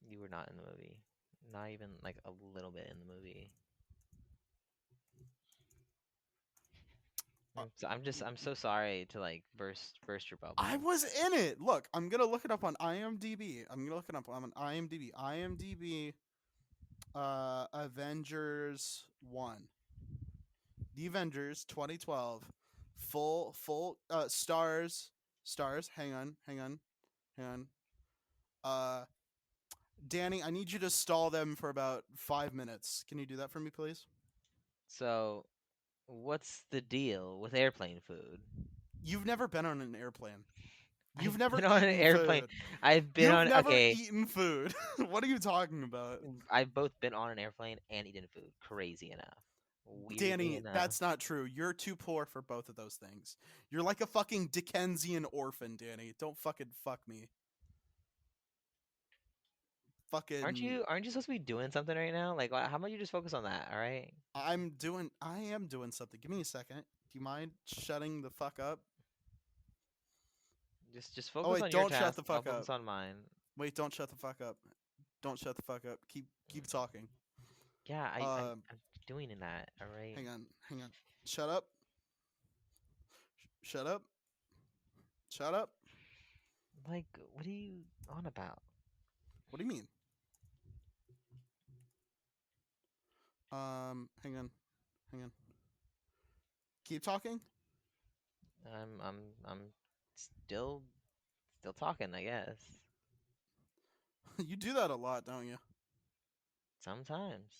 You were not in the movie. Not even like a little bit in the movie. Uh, I'm so sorry to like burst your I bubble. was in it. Look, I'm gonna look it up on IMDb. I'm gonna look it up on IMDb. IMDb. Avengers 1. The Avengers 2012. Full stars. Hang on. Uh Danny, I need you to stall them for about 5 minutes. Can you do that for me, please? So, what's the deal with airplane food? You've never been on an airplane. I've You've never been on an eaten airplane. food. I've been You've on. never Okay, eaten food. What are you talking about? I've both been on an airplane and eaten food. Crazy enough. Weirdly Danny, enough. that's not true. You're too poor for both of those things. You're like a fucking Dickensian orphan, Danny. Don't fucking fuck me. Fucking Aren't you supposed to be doing something right now? Like, how about you just focus on that? All right. I am doing something. Give me a second. Do you mind shutting the fuck up? Just Oh focus wait, on your don't shut task. the I'll fuck up. focus on mine. Wait, don't shut the fuck up. Don't shut the fuck up. Keep talking. Yeah, Um, I'm doing that. All right. hang on. Shut up. Shut up. Shut up. Like, what are you on about? What do you mean? Hang on. Keep talking. I'm still talking. I guess. You do that a lot, don't you? Sometimes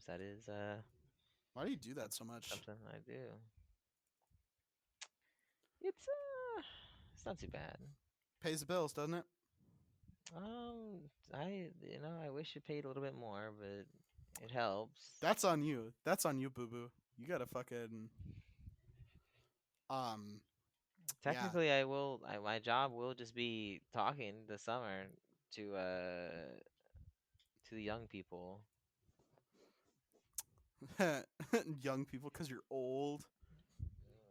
that is Why do you do that so much? something I do. It's it's not too bad. Pays the bills, doesn't it? I wish it paid a little bit more, but it helps. That's on you. That's on you, boo boo. You gotta fucking um yeah. Technically, my job will just be talking this summer to to the young people, Young people, because you're old.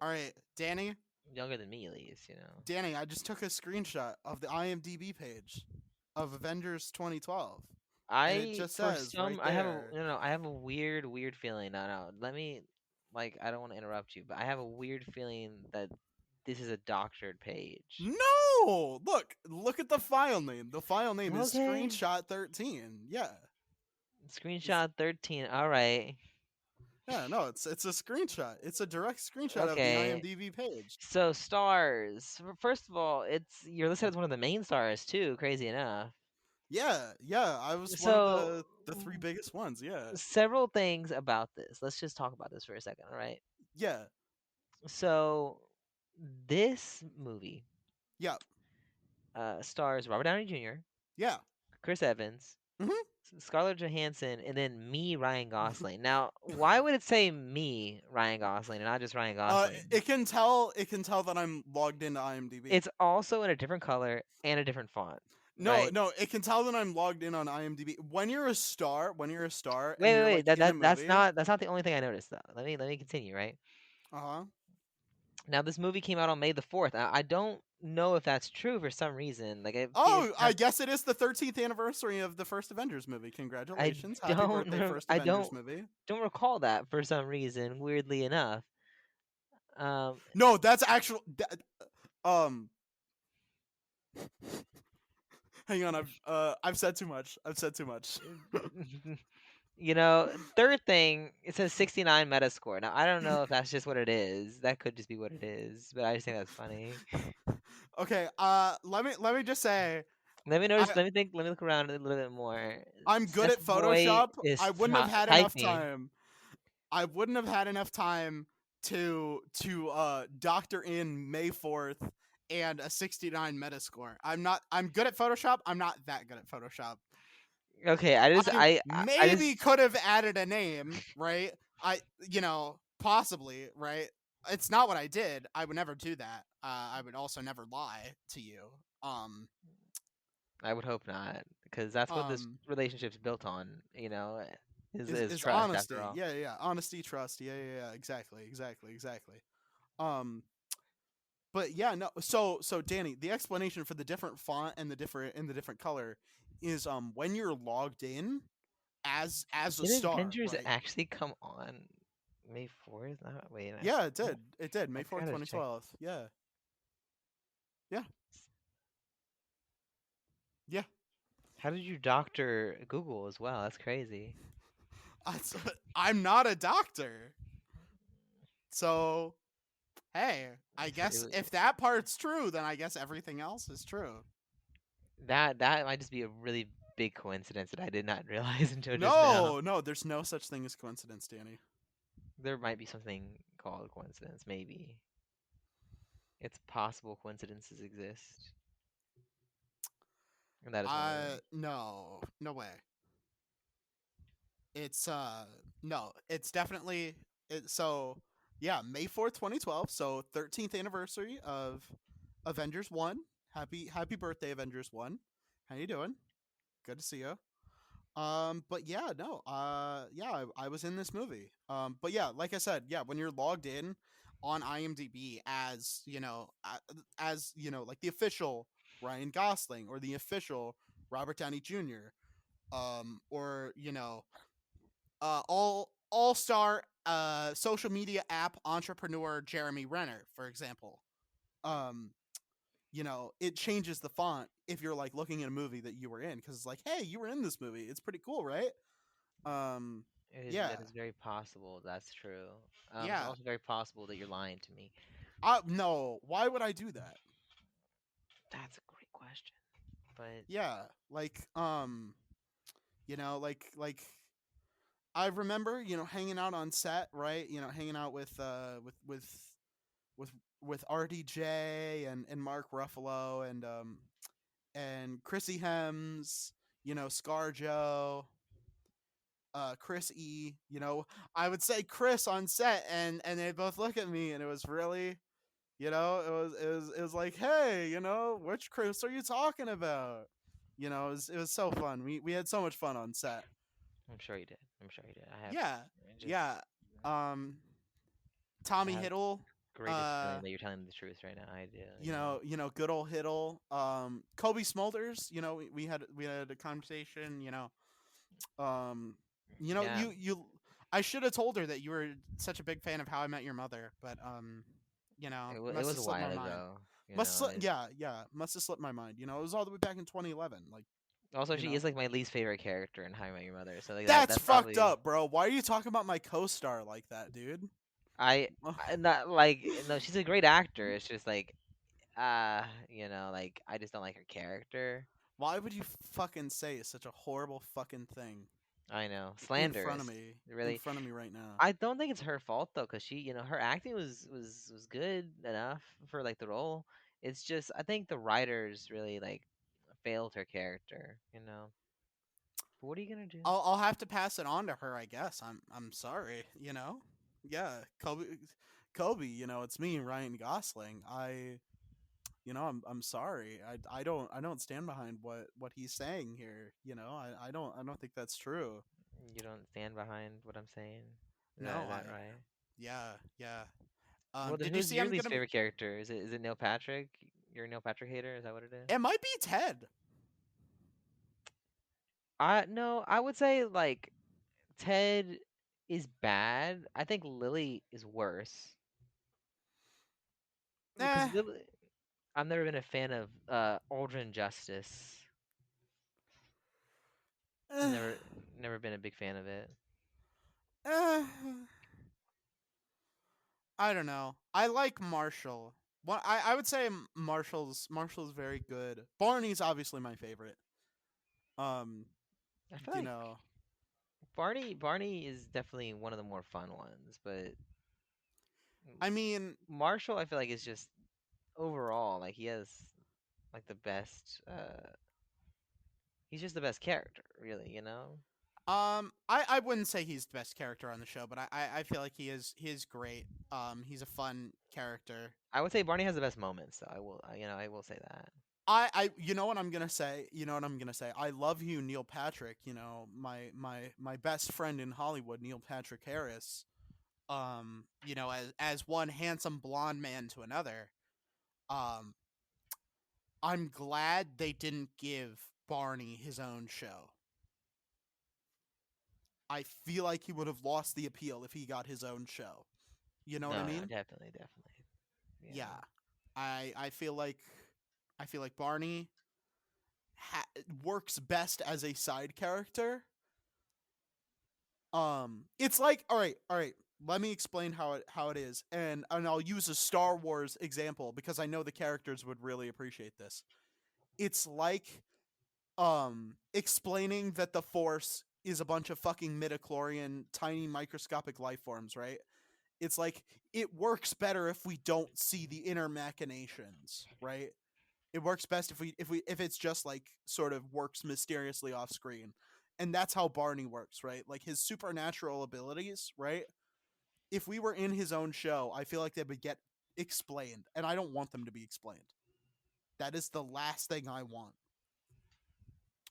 All right, Danny. younger than me at least, you know. Danny, I just took a screenshot of the IMDb page of Avengers 2012, and it I just for says right some I have a there. no no I have a weird feeling. No no, let me like I don't want to interrupt you, but I have a weird feeling that this is a doctored page. No, look at the file name. The file name is Okay. Screenshot 13. Yeah, it's, Screenshot 13. All right. yeah. No, it's a screenshot. It's a direct screenshot of the Okay. IMDb page. So stars. First of all, it's you're listed as one of the main stars too. Crazy enough. Yeah. I was one of So the three biggest ones. Yeah, several things about this. Let's just talk about this for a second. All right. yeah, So this movie yeah, stars Robert Downey Jr., yeah. Chris Evans, Hmm. Scarlett Johansson, and then me, Ryan Gosling. Now, why would it say me, Ryan Gosling, and not just Ryan Gosling? It can tell. It can tell that I'm logged into IMDb. It's also in a different color and a different font, No, right? no, it can tell that I'm logged in on IMDb. When you're a star and Wait, you're wait. like in a movie, That's not the only thing I noticed though. Let me continue, right? uh-huh. Now this movie came out on May the 4th. I don't know if that's true for some reason. Like Oh, I guess it is the 13th anniversary of the first Avengers movie. Congratulations. Happy birthday, first I Avengers movie. don't recall that for some reason, weirdly enough. Um, No, that's actual. Um, hang on. I've said too much. I've said too much. third thing, it says 69 Metascore. Now I don't know if that's just what it is. That could just be what it is, but I just think that's funny. Okay. Let me just say, Let me notice. I Let me think. Let me look around a little bit more. I'm good Seth at Boy Photoshop. is I wouldn't have had enough typing. time. I wouldn't have had enough time to doctor in May 4th and a 69 Metascore. I'm good at Photoshop. I'm not that good at Photoshop. Okay, I just I I maybe just could have added a name, right? Possibly, right? It's not what I did. I would never do that. I would also never lie to you. Um, I would hope not, because that's what this um, relationship's built on. Is is trust after honesty. all. Yeah, yeah, honesty, trust. Yeah, yeah, yeah. Exactly, exactly, exactly. Um, but yeah, no. So Danny, the explanation for the different font and the different color is when you're logged in as a Did star, Avengers right? actually come on May 4th? Wait, Yeah, it did. It did. I May 4th, gotta check. 2012. Yeah. Yeah. Yeah. How did you doctor Google as well? That's crazy. That's- I'm not a doctor. So, hey, I It guess was, if that part's true, then I guess everything else is true. that might just be a really big coincidence that I did not realize until just now. No, no, there's no such thing as coincidence, Danny. There might be something called coincidence, maybe. It's possible coincidences exist, and that is one of them. No, no way. It's no, it's definitely so yeah, May 4th, 2012, so 13th anniversary of Avengers 1. Happy birthday Avengers 1. How you doing? Good to see you. But yeah, no, yeah, I was in this movie. But yeah, like I said, yeah, when you're logged in on IMDb as like the official Ryan Gosling or the official Robert Downey Jr. Or all star social media app entrepreneur Jeremy Renner, for example. Um, it changes the font if you're like looking at a movie that you were in because it's like, hey, you were in this movie. It's pretty cool, right? Um, yeah, That is very possible. That's true. It's yeah. also very possible that you're lying to me. No, why would I do that? That's a great question. But Yeah, like like I remember, hanging out on set, right? Hanging out with with RDJ and Mark Ruffalo and Chrissy Hems, ScarJo, Chris E. I would say Chris on set, and they both look at me, and it was really, it was like, hey, which Chris are you talking about? It was so fun. We had so much fun on set. I'm sure you did. I'm sure you did. Yeah, I just yeah. Um, I Tommy have Hiddle, greatest feeling uh, that you're telling the truth right now. I do. You know. good old Hiddle, Kobe Smulders. We had a conversation. Um, Yeah. you. I should have told her that you were such a big fan of How I Met Your Mother, but It must was have a slipped my while mind. ago. It, Yeah, yeah, must have slipped my mind. It was all the way back in 2011. Like, also, you she know, is like my least favorite character in How I Met Your Mother. So like that's that's fucked probably up, bro. Why are you talking about my co-star like that, dude? I I not like no. She's a great actor. It's just like like I just don't like her character. Why would you fucking say such a horrible fucking thing I know, in front of slanderous. me, Really, right now? I don't think it's her fault though, cause her acting was good enough for like the role. It's just I think the writers really like failed her character. But what are you gonna do? I'll have to pass it on to her, I guess. I'm sorry, Yeah, Kobe, it's me, Ryan Gosling. I'm sorry. I don't stand behind what he's saying here. I don't think that's true. You don't stand behind what I'm saying. Is No, that right? yeah, yeah. Well, then Did you who's see your I'm least gonna? favorite character? Is it Neil Patrick? You're a Neil Patrick hater? Is that what it is? It might be Ted. I no, I would say like Ted is bad. I think Lily is worse. Because Eh, really, I've never been a fan of Aldrin Justice. eh, Never been a big fan of it. eh, I don't know. I like Marshall. I would say Marshall's very good. Barney's obviously my favorite. Um, I feel you like know, Barney is definitely one of the more fun ones, but I mean, Marshall I feel like is just overall like he has like the best. He's just the best character, really. You know. I wouldn't say he's the best character on the show, but I feel like he is great. He's a fun character. I would say Barney has the best moments, though. I will say that. You know what I'm gonna say. You know what I'm gonna say. I love you, Neil Patrick. You know my best friend in Hollywood, Neil Patrick Harris. You know, as one handsome blonde man to another. Um, I'm glad they didn't give Barney his own show. I feel like he would have lost the appeal if he got his own show. You know what I No, no, mean? definitely. Yeah. Yeah. I feel like Barney works best as a side character. It's like all right. Let me explain how it is, and I'll use a Star Wars example because I know the characters would really appreciate this. It's like explaining that the Force is a bunch of fucking midichlorian tiny microscopic life forms, right? It's like it works better if we don't see the inner machinations, right? It works best if it's just like sort of works mysteriously off screen. And that's how Barney works, right? Like his supernatural abilities, right? If we were in his own show, I feel like they would get explained, and I don't want them to be explained. That is the last thing I want.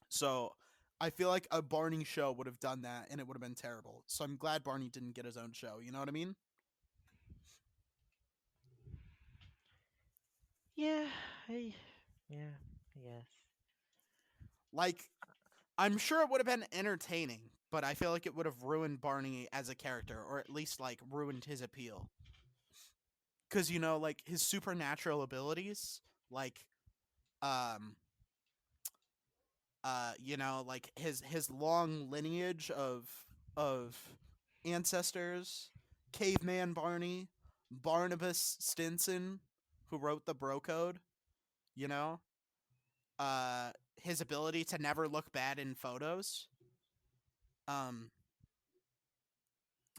So I feel like a Barney show would have done that and it would have been terrible. So I'm glad Barney didn't get his own show. You know what I mean? Yeah. I, yeah. Yes. Like, I'm sure it would have been entertaining, but I feel like it would have ruined Barney as a character, or at least like ruined his appeal. Because you know, like his supernatural abilities, like um, you know, like his long lineage of ancestors, caveman Barney, Barnabas Stinson, who wrote the Bro Code. You know, his ability to never look bad in photos. Um,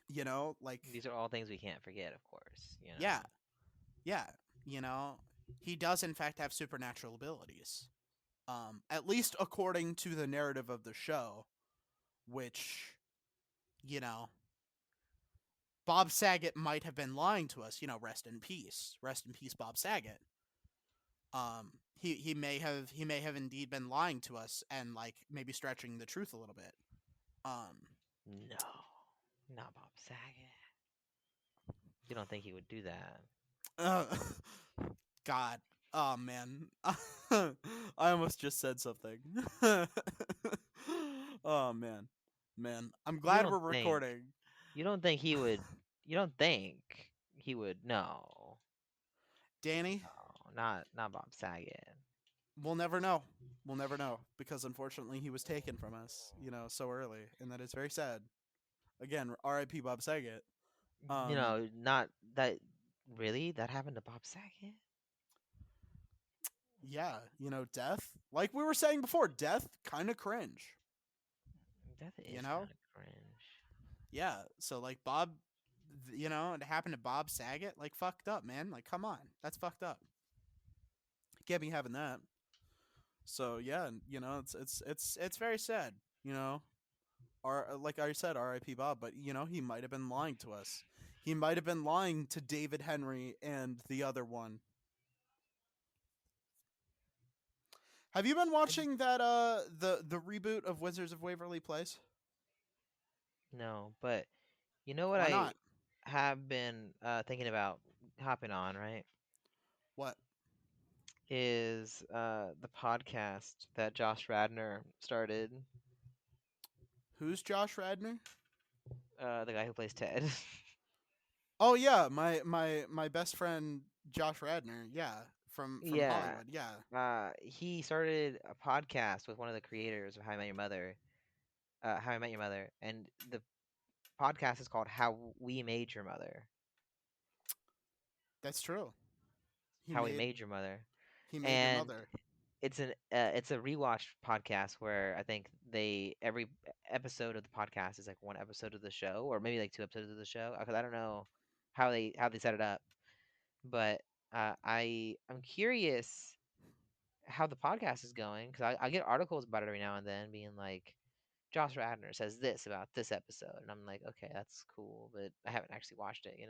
you know, like These are all things we can't forget, of course. You yeah, know. yeah, you know, he does in fact have supernatural abilities. At least according to the narrative of the show, which you know, Bob Saget might have been lying to us. You know, rest in peace, Bob Saget. He may have indeed been lying to us and like maybe stretching the truth a little bit. Um, No, not Bob Saget. You don't think he would do that? uh, God, oh man, I almost just said something. Oh man, man, I'm You glad don't we're think? recording. You don't think he would? You don't think he would? No, Danny, no, not Bob Saget. we'll never know. We'll never know because unfortunately he was taken from us, you know, so early, and that is very sad. Again, R.I.P. Bob Saget. You Um, know, not that. Really, that happened to Bob Saget? yeah, you know, death. Like we were saying before, death kind of cringe. That You is know, kind of cringe. yeah. So like Bob, you know, it happened to Bob Saget. Like fucked up, man. Like come on, that's fucked up. Can't be having that. So yeah, you know, it's very sad. You know, like I said, R.I.P. Bob. But you know, he might have been lying to us. He might have been lying to David Henry and the other one. Have you been I- watching that the reboot of Wizards of Waverly Place? No, but you know what Why I not? have been thinking about hopping on, right? What? Is the podcast that Josh Radner started, Who's Josh Radner? the guy who plays Ted. Oh yeah, my best friend Josh Radner. Yeah, from Yeah. Hollywood. Yeah, He started a podcast with one of the creators of How I Met Your Mother. How I Met Your Mother, and the podcast is called How We Made Your Mother. that's true. He How We made Made Your Mother, he made your and mother. it's a rewatch podcast where I think they every episode of the podcast is like one episode of the show, or maybe like two episodes of the show. Because I don't know how they set it up, but I'm curious how the podcast is going because I get articles about it every now and then, being like Josh Radner says this about this episode, and I'm like, okay, that's cool, but I haven't actually watched it. I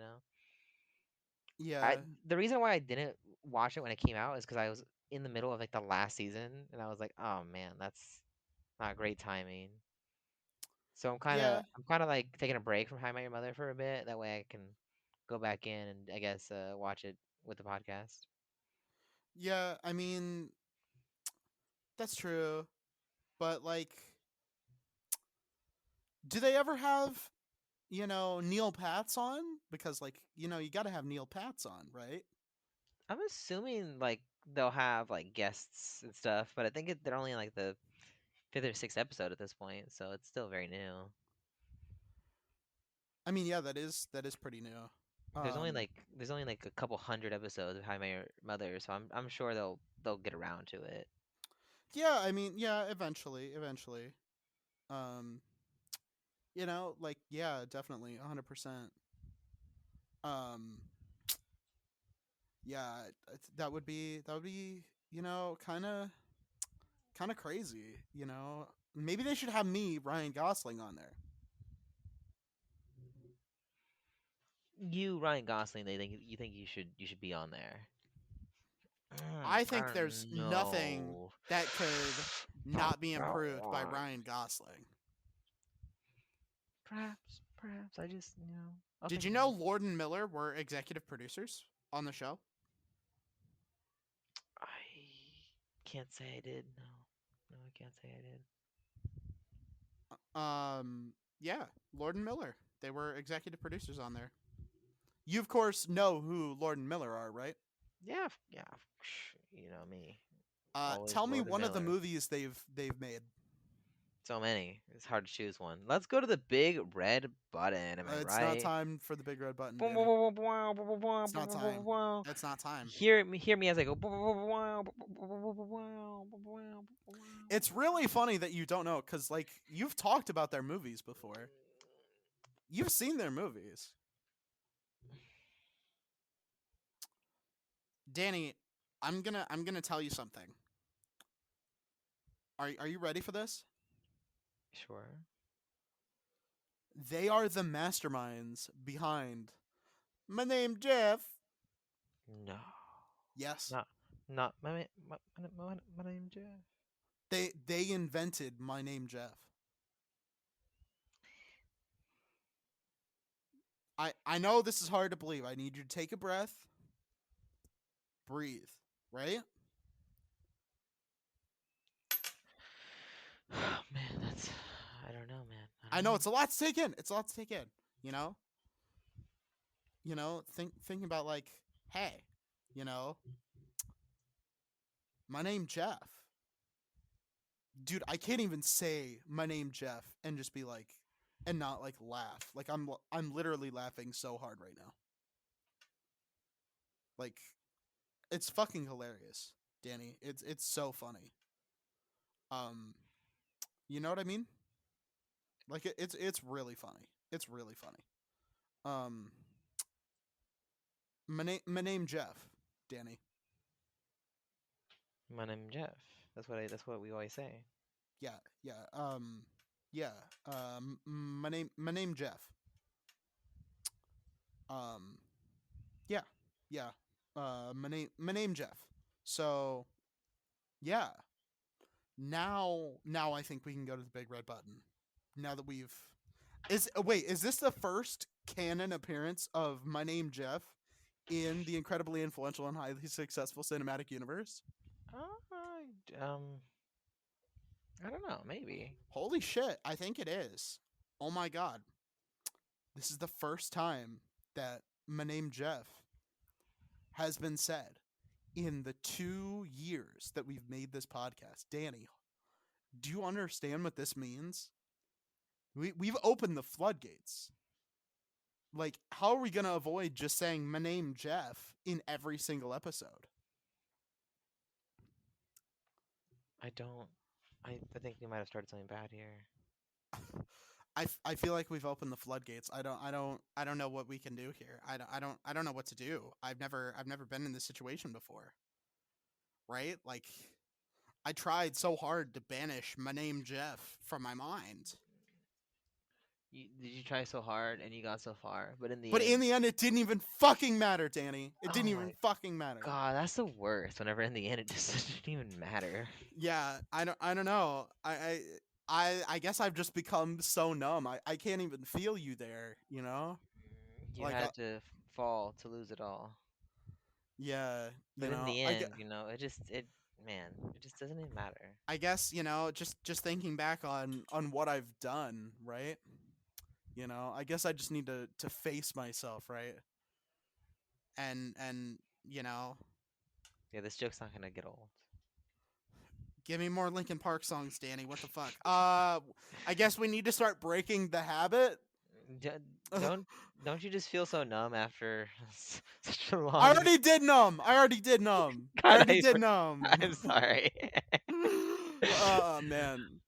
Yeah, the reason why I didn't watch it when it came out is because I was in the middle of like the last season, and I was like, oh man, that's not great timing. So yeah, I'm kind of like taking a break from How I Met Your Mother for a bit. That way I can go back in and I guess watch it with the podcast. yeah. I mean, that's true. But like, do they ever have Neil Pats on? Because like you got to have Neil Pats on, right? I'm assuming like they'll have like guests and stuff, but I think they're only in, like the fifth or sixth episode at this point, so it's still very new. I mean, yeah, that is pretty new. There's only Um, like there's only like a couple hundred episodes of How I Met Your Mother, so I'm sure they'll get around to it. yeah, I mean, yeah, eventually. Um, like yeah, definitely, 100%. Um, yeah, that would be kind of crazy. Maybe they should have me, Ryan Gosling, on there. You, Ryan Gosling, they think you think you should be on there. I I think there's don't nothing know. that could not be improved by Ryan Gosling. Perhaps I just I'll Did think you about know it. Lord and Miller were executive producers on the show? I can't say I did. No, no, I can't say I did. Yeah, Lord and Miller. They were executive producers on there. You of course know who Lord and Miller are, right? Yeah, yeah. You know me, always Tell me Lord and one of the Miller. movies they've made. So many. It's hard to choose one. Let's go to the big red button. Am I It's not right? time for the big red button, Boom, Danny. boom, boom, boom, boom, boom, boom, It's boom, not boom, boom, boom, time. boom. It's not time. Hear me as I go. Boom, boom, boom, boom, boom, boom, boom, It's really funny that you don't know because like you've talked about their movies before. You've seen their movies. Danny, I'm gonna tell you something. Are you ready for this? Sure. They are the masterminds behind My Name Jeff. No. Yes. Not not my name Jeff. They invented My Name Jeff. I know this is hard to believe. I need you to take a breath, breathe, right? Oh man, that's I don't know, man. I I don't know know. it's a lot to take in. It's a lot to take in, you know? Thinking about like, hey, you know, my name Jeff. Dude, I can't even say my name Jeff and just be like and not like laugh. Like I'm literally laughing so hard right now. Like it's fucking hilarious, Danny. It's so funny. Um, you know what I mean? Like it's really funny. It's really funny. Um, my name Jeff, Danny. My name Jeff. That's what we always say. Yeah, yeah. Yeah. My name Jeff. Um, yeah, yeah. My name Jeff. So yeah. Now I think we can go to the big red button. Now that we've wait, is this the first canon appearance of My Name Jeff in the incredibly influential and highly successful cinematic universe? Um, I don't know. Maybe. Holy shit, I think it is. Oh my god. This is the first time that my name Jeff has been said in the 2 years that we've made this podcast. Danny, do you understand what this means? We've opened the floodgates. Like, how are we gonna avoid just saying my name Jeff in every single episode? I don't. I think we might have started something bad here. I feel like we've opened the floodgates. I don't know what we can do here. I don't know what to do. I've never been in this situation before. Right? Like, I tried so hard to banish my name Jeff from my mind. Did you try so hard and you got so far, but in the But in end, the end, it didn't even fucking matter, Danny. It didn't oh even my fucking matter. god, that's the worst. Whenever in the end it just doesn't even matter. Yeah, I don't know. I guess I've just become so numb. I can't even feel you there, you know? You Like, had to fall to lose it all. yeah, you But in know, the end, man, it just doesn't even matter. I guess, you know, just thinking back on what I've done, right? You know, I guess I just need to face myself, right? And you know, Yeah, this joke's not gonna get old. give me more Linkin Park songs, Danny. What the fuck? I guess we need to start breaking the habit. D- don't don't you just feel so numb after such a I long? already did numb. I already did numb. I God, already did numb. I'm sorry. Oh man.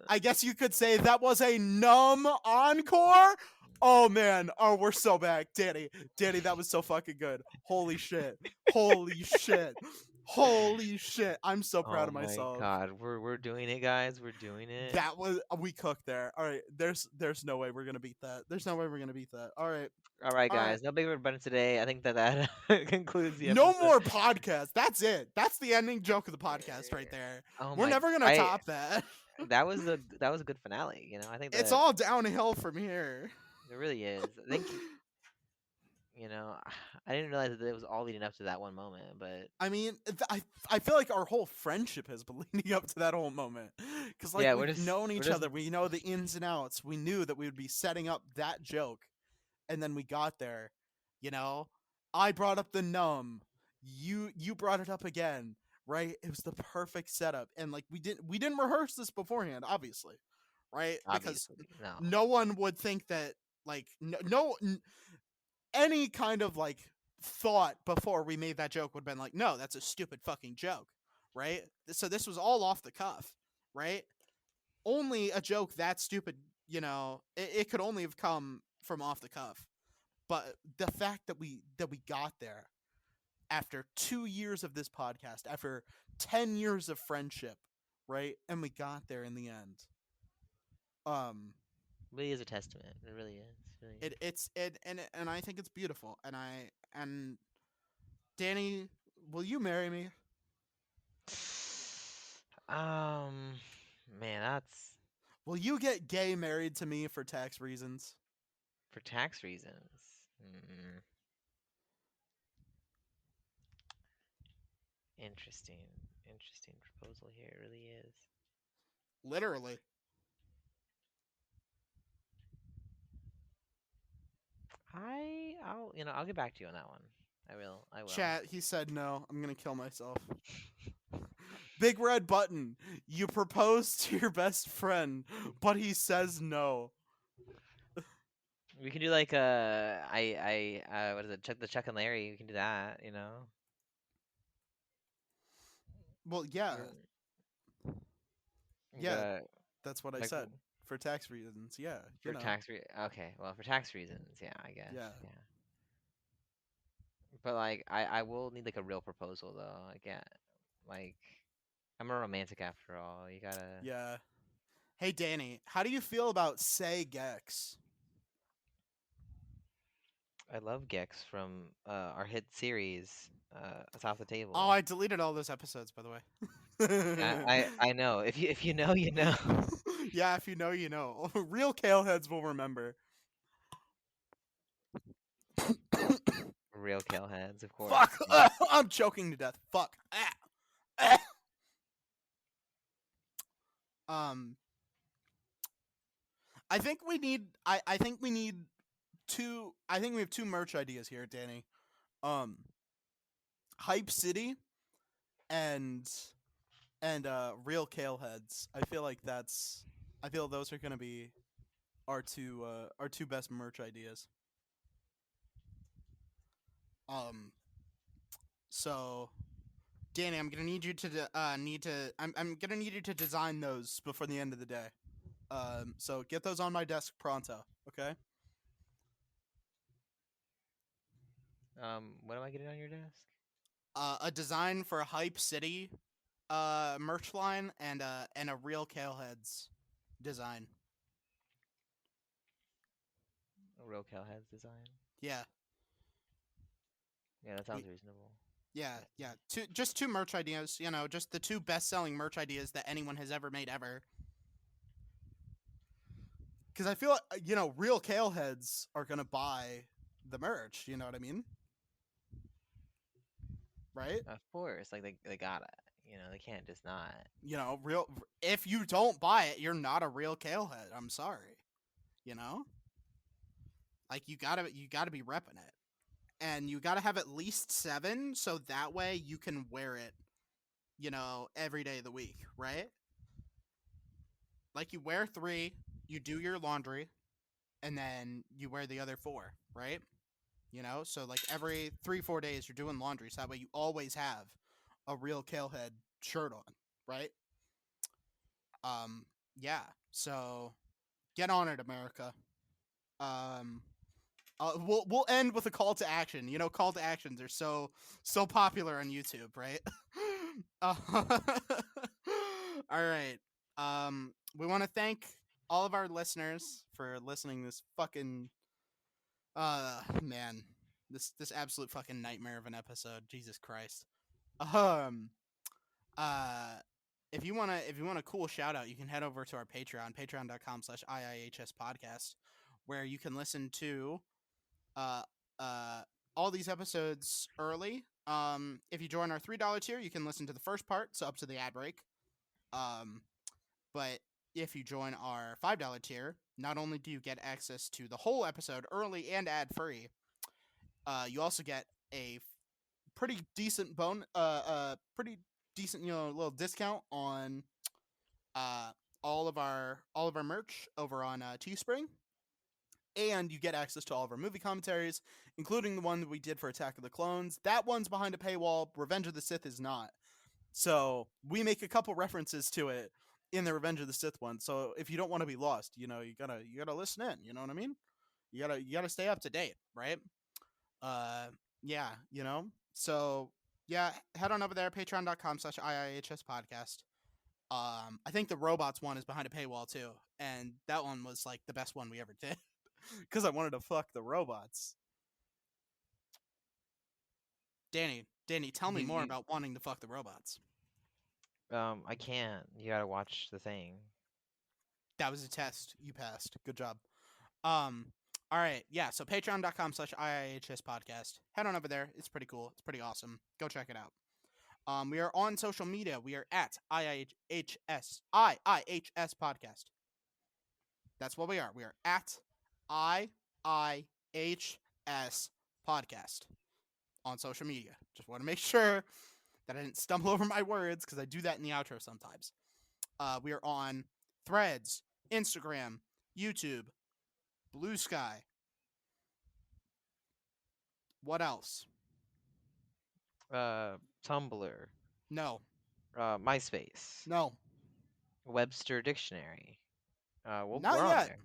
I guess you could say that was a numb encore. Oh man, oh we're so back, Danny. Danny, that was so fucking good. Holy shit. Holy shit. Holy shit. I'm so proud Oh of my myself. God, we're doing it, guys. We're doing it. That was we cooked there. All right, there's no way we're gonna beat that. There's no way we're gonna beat that. All right, All right, all right. guys. No big red today. I think that concludes the No episode. more podcast. That's it. That's the ending joke of the podcast right there. Oh We're my, never gonna I top that. that was a good finale. I think It's that all downhill from here. it really is. I think I didn't realize that it was all leading up to that one moment, but I mean, I feel like our whole friendship has been leading up to that whole moment. Because, like, yeah, we've known we're each just other. We know the ins and outs. We knew that we would be setting up that joke. And then we got there. You know? I brought up the numb. You brought it up again. Right? It was the perfect setup. And, like, we didn't rehearse this beforehand, obviously. Right? Because obviously no. no one would think that, like, any kind of like thought before we made that joke would have been like, no, that's a stupid fucking joke, right? So this was all off the cuff, right? Only a joke that stupid, you know, it could only have come from off the cuff. But the fact that we got there after 2 years of this podcast, after 10 years of friendship, right, and we got there in the end. Really is a testament. It really is. It really is. And I think it's beautiful. And Danny, will you marry me? Um, man, that's Will you get gay married to me for tax reasons? for tax reasons. Mm, interesting, interesting proposal here. It really is. Literally. I'll get back to you on that one. I will. I will. Chat, he said no. I'm gonna kill myself. Big red button. You propose to your best friend, but he says no. We can do like what is it? Chuck and Larry. We can do that. Well, yeah, We yeah, gotta that's what I like said. For tax reasons, yeah, for okay. Well, for tax reasons, yeah, I guess. Yeah. Yeah. But like I will need like a real proposal though. Again, like I'm a romantic after all. You gotta. Yeah. Hey, Danny, how do you feel about Say Gex? I love Gex from our hit series, Atop the Oh, Table. I deleted all those episodes, by the way. I know. If you know, you know. Yeah, if you know, you know. Real Kale heads will remember. Real Kale heads, of course. Fuck! Yeah. I'm choking to death. Fuck. Ah. Um, I think we need. I think we need two. I think we have two merch ideas here, Danny. Um, Hype City and real Kale heads. I feel like that's. I feel those are gonna be our two best merch ideas. Um, so Danny, I'm gonna need you to I'm gonna need you to design those before the end of the day. So get those on my desk pronto, okay? What am I getting on your desk? A design for a Hype City merch line and a real Kale heads design. A real Cowhead's design. Yeah, Yeah, that we sounds reasonable. yeah yeah. Just two merch ideas. You know, just the two best selling merch ideas that anyone has ever made ever. Because I feel like, real Kale heads are gonna buy the merch. You know what I mean? Right? Of course, like they gotta. They can't just not. Real. If you don't buy it, you're not a real Kale head. I'm sorry. You know, like you gotta be repping it, and you gotta have at least 7, so that way you can wear it. Every day of the week, right? Like you wear 3, you do your laundry, and then you wear the other 4, right? So like every 3-4 days you're doing laundry, so that way you always have a real Kale head shirt on, right? Um, yeah. So get on it, America. Um, we'll end with a call to action. Call to actions are so popular on YouTube, right? All right. We want to thank all of our listeners for listening to this fucking man, this absolute fucking nightmare of an episode. Jesus Christ. Um, uh, if you want a cool shout out, you can head over to our patreon.com/iihs podcast, where you can listen to uh uh all these episodes early. If you join our $3 tier, you can listen to the first part, so up to the ad break. Um, but if you join our $5 tier, not only do you get access to the whole episode early and ad free, you also get a pretty decent pretty decent little discount on uh all of our merch over on Teespring, and you get access to all of our movie commentaries, including the one that we did for Attack of the Clones. That one's behind a paywall. Revenge of the Sith is not. So we make a couple references to it in the Revenge of the Sith one. So if you don't want to be lost, you gotta listen in. You know what I mean? You gotta stay up to date, right? Uh, yeah, So yeah, head on over there, patreon.com/iihs podcast. I think the robots one is behind a paywall too, and that one was like the best one we ever did because I wanted to fuck the robots. Danny, tell me You, more you, about wanting to fuck the robots. I can't. You gotta watch the thing. That was a test. You passed. Good job. Um, all right, yeah. So patreon.com/iihs podcast. Head on over there. It's pretty cool. It's pretty awesome. Go check it out. We are on social media. We are at IIHS podcast. That's what we are. We are at IIHS podcast on social media. Just want to make sure that I didn't stumble over my words because I do that in the outro sometimes. We are on Threads, Instagram, YouTube, Blue Sky. What else? Tumblr, No, MySpace, no, Webster Dictionary. not We're on yet.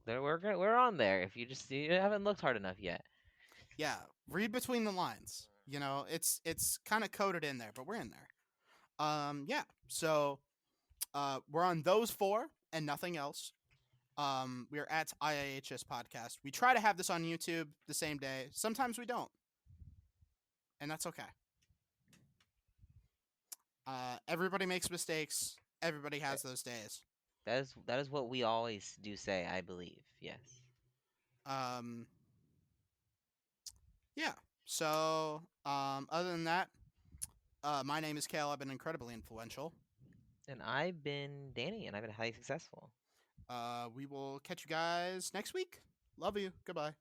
there. We're on there. If you haven't looked hard enough yet. Yeah, read between the lines. It's kind of coded in there, but we're in there. Yeah. So, we're on those 4 and nothing else. We're at IIHS podcast. We try to have this on YouTube the same day. Sometimes we don't, and that's okay. Everybody makes mistakes. Everybody Eh, has those days. That is what we always do say. I believe. Yes. Um, yeah. So, other than that, my name is Kael. I've been incredibly influential. And I've been Danny, and I've been highly successful. We will catch you guys next week. Love you. Goodbye.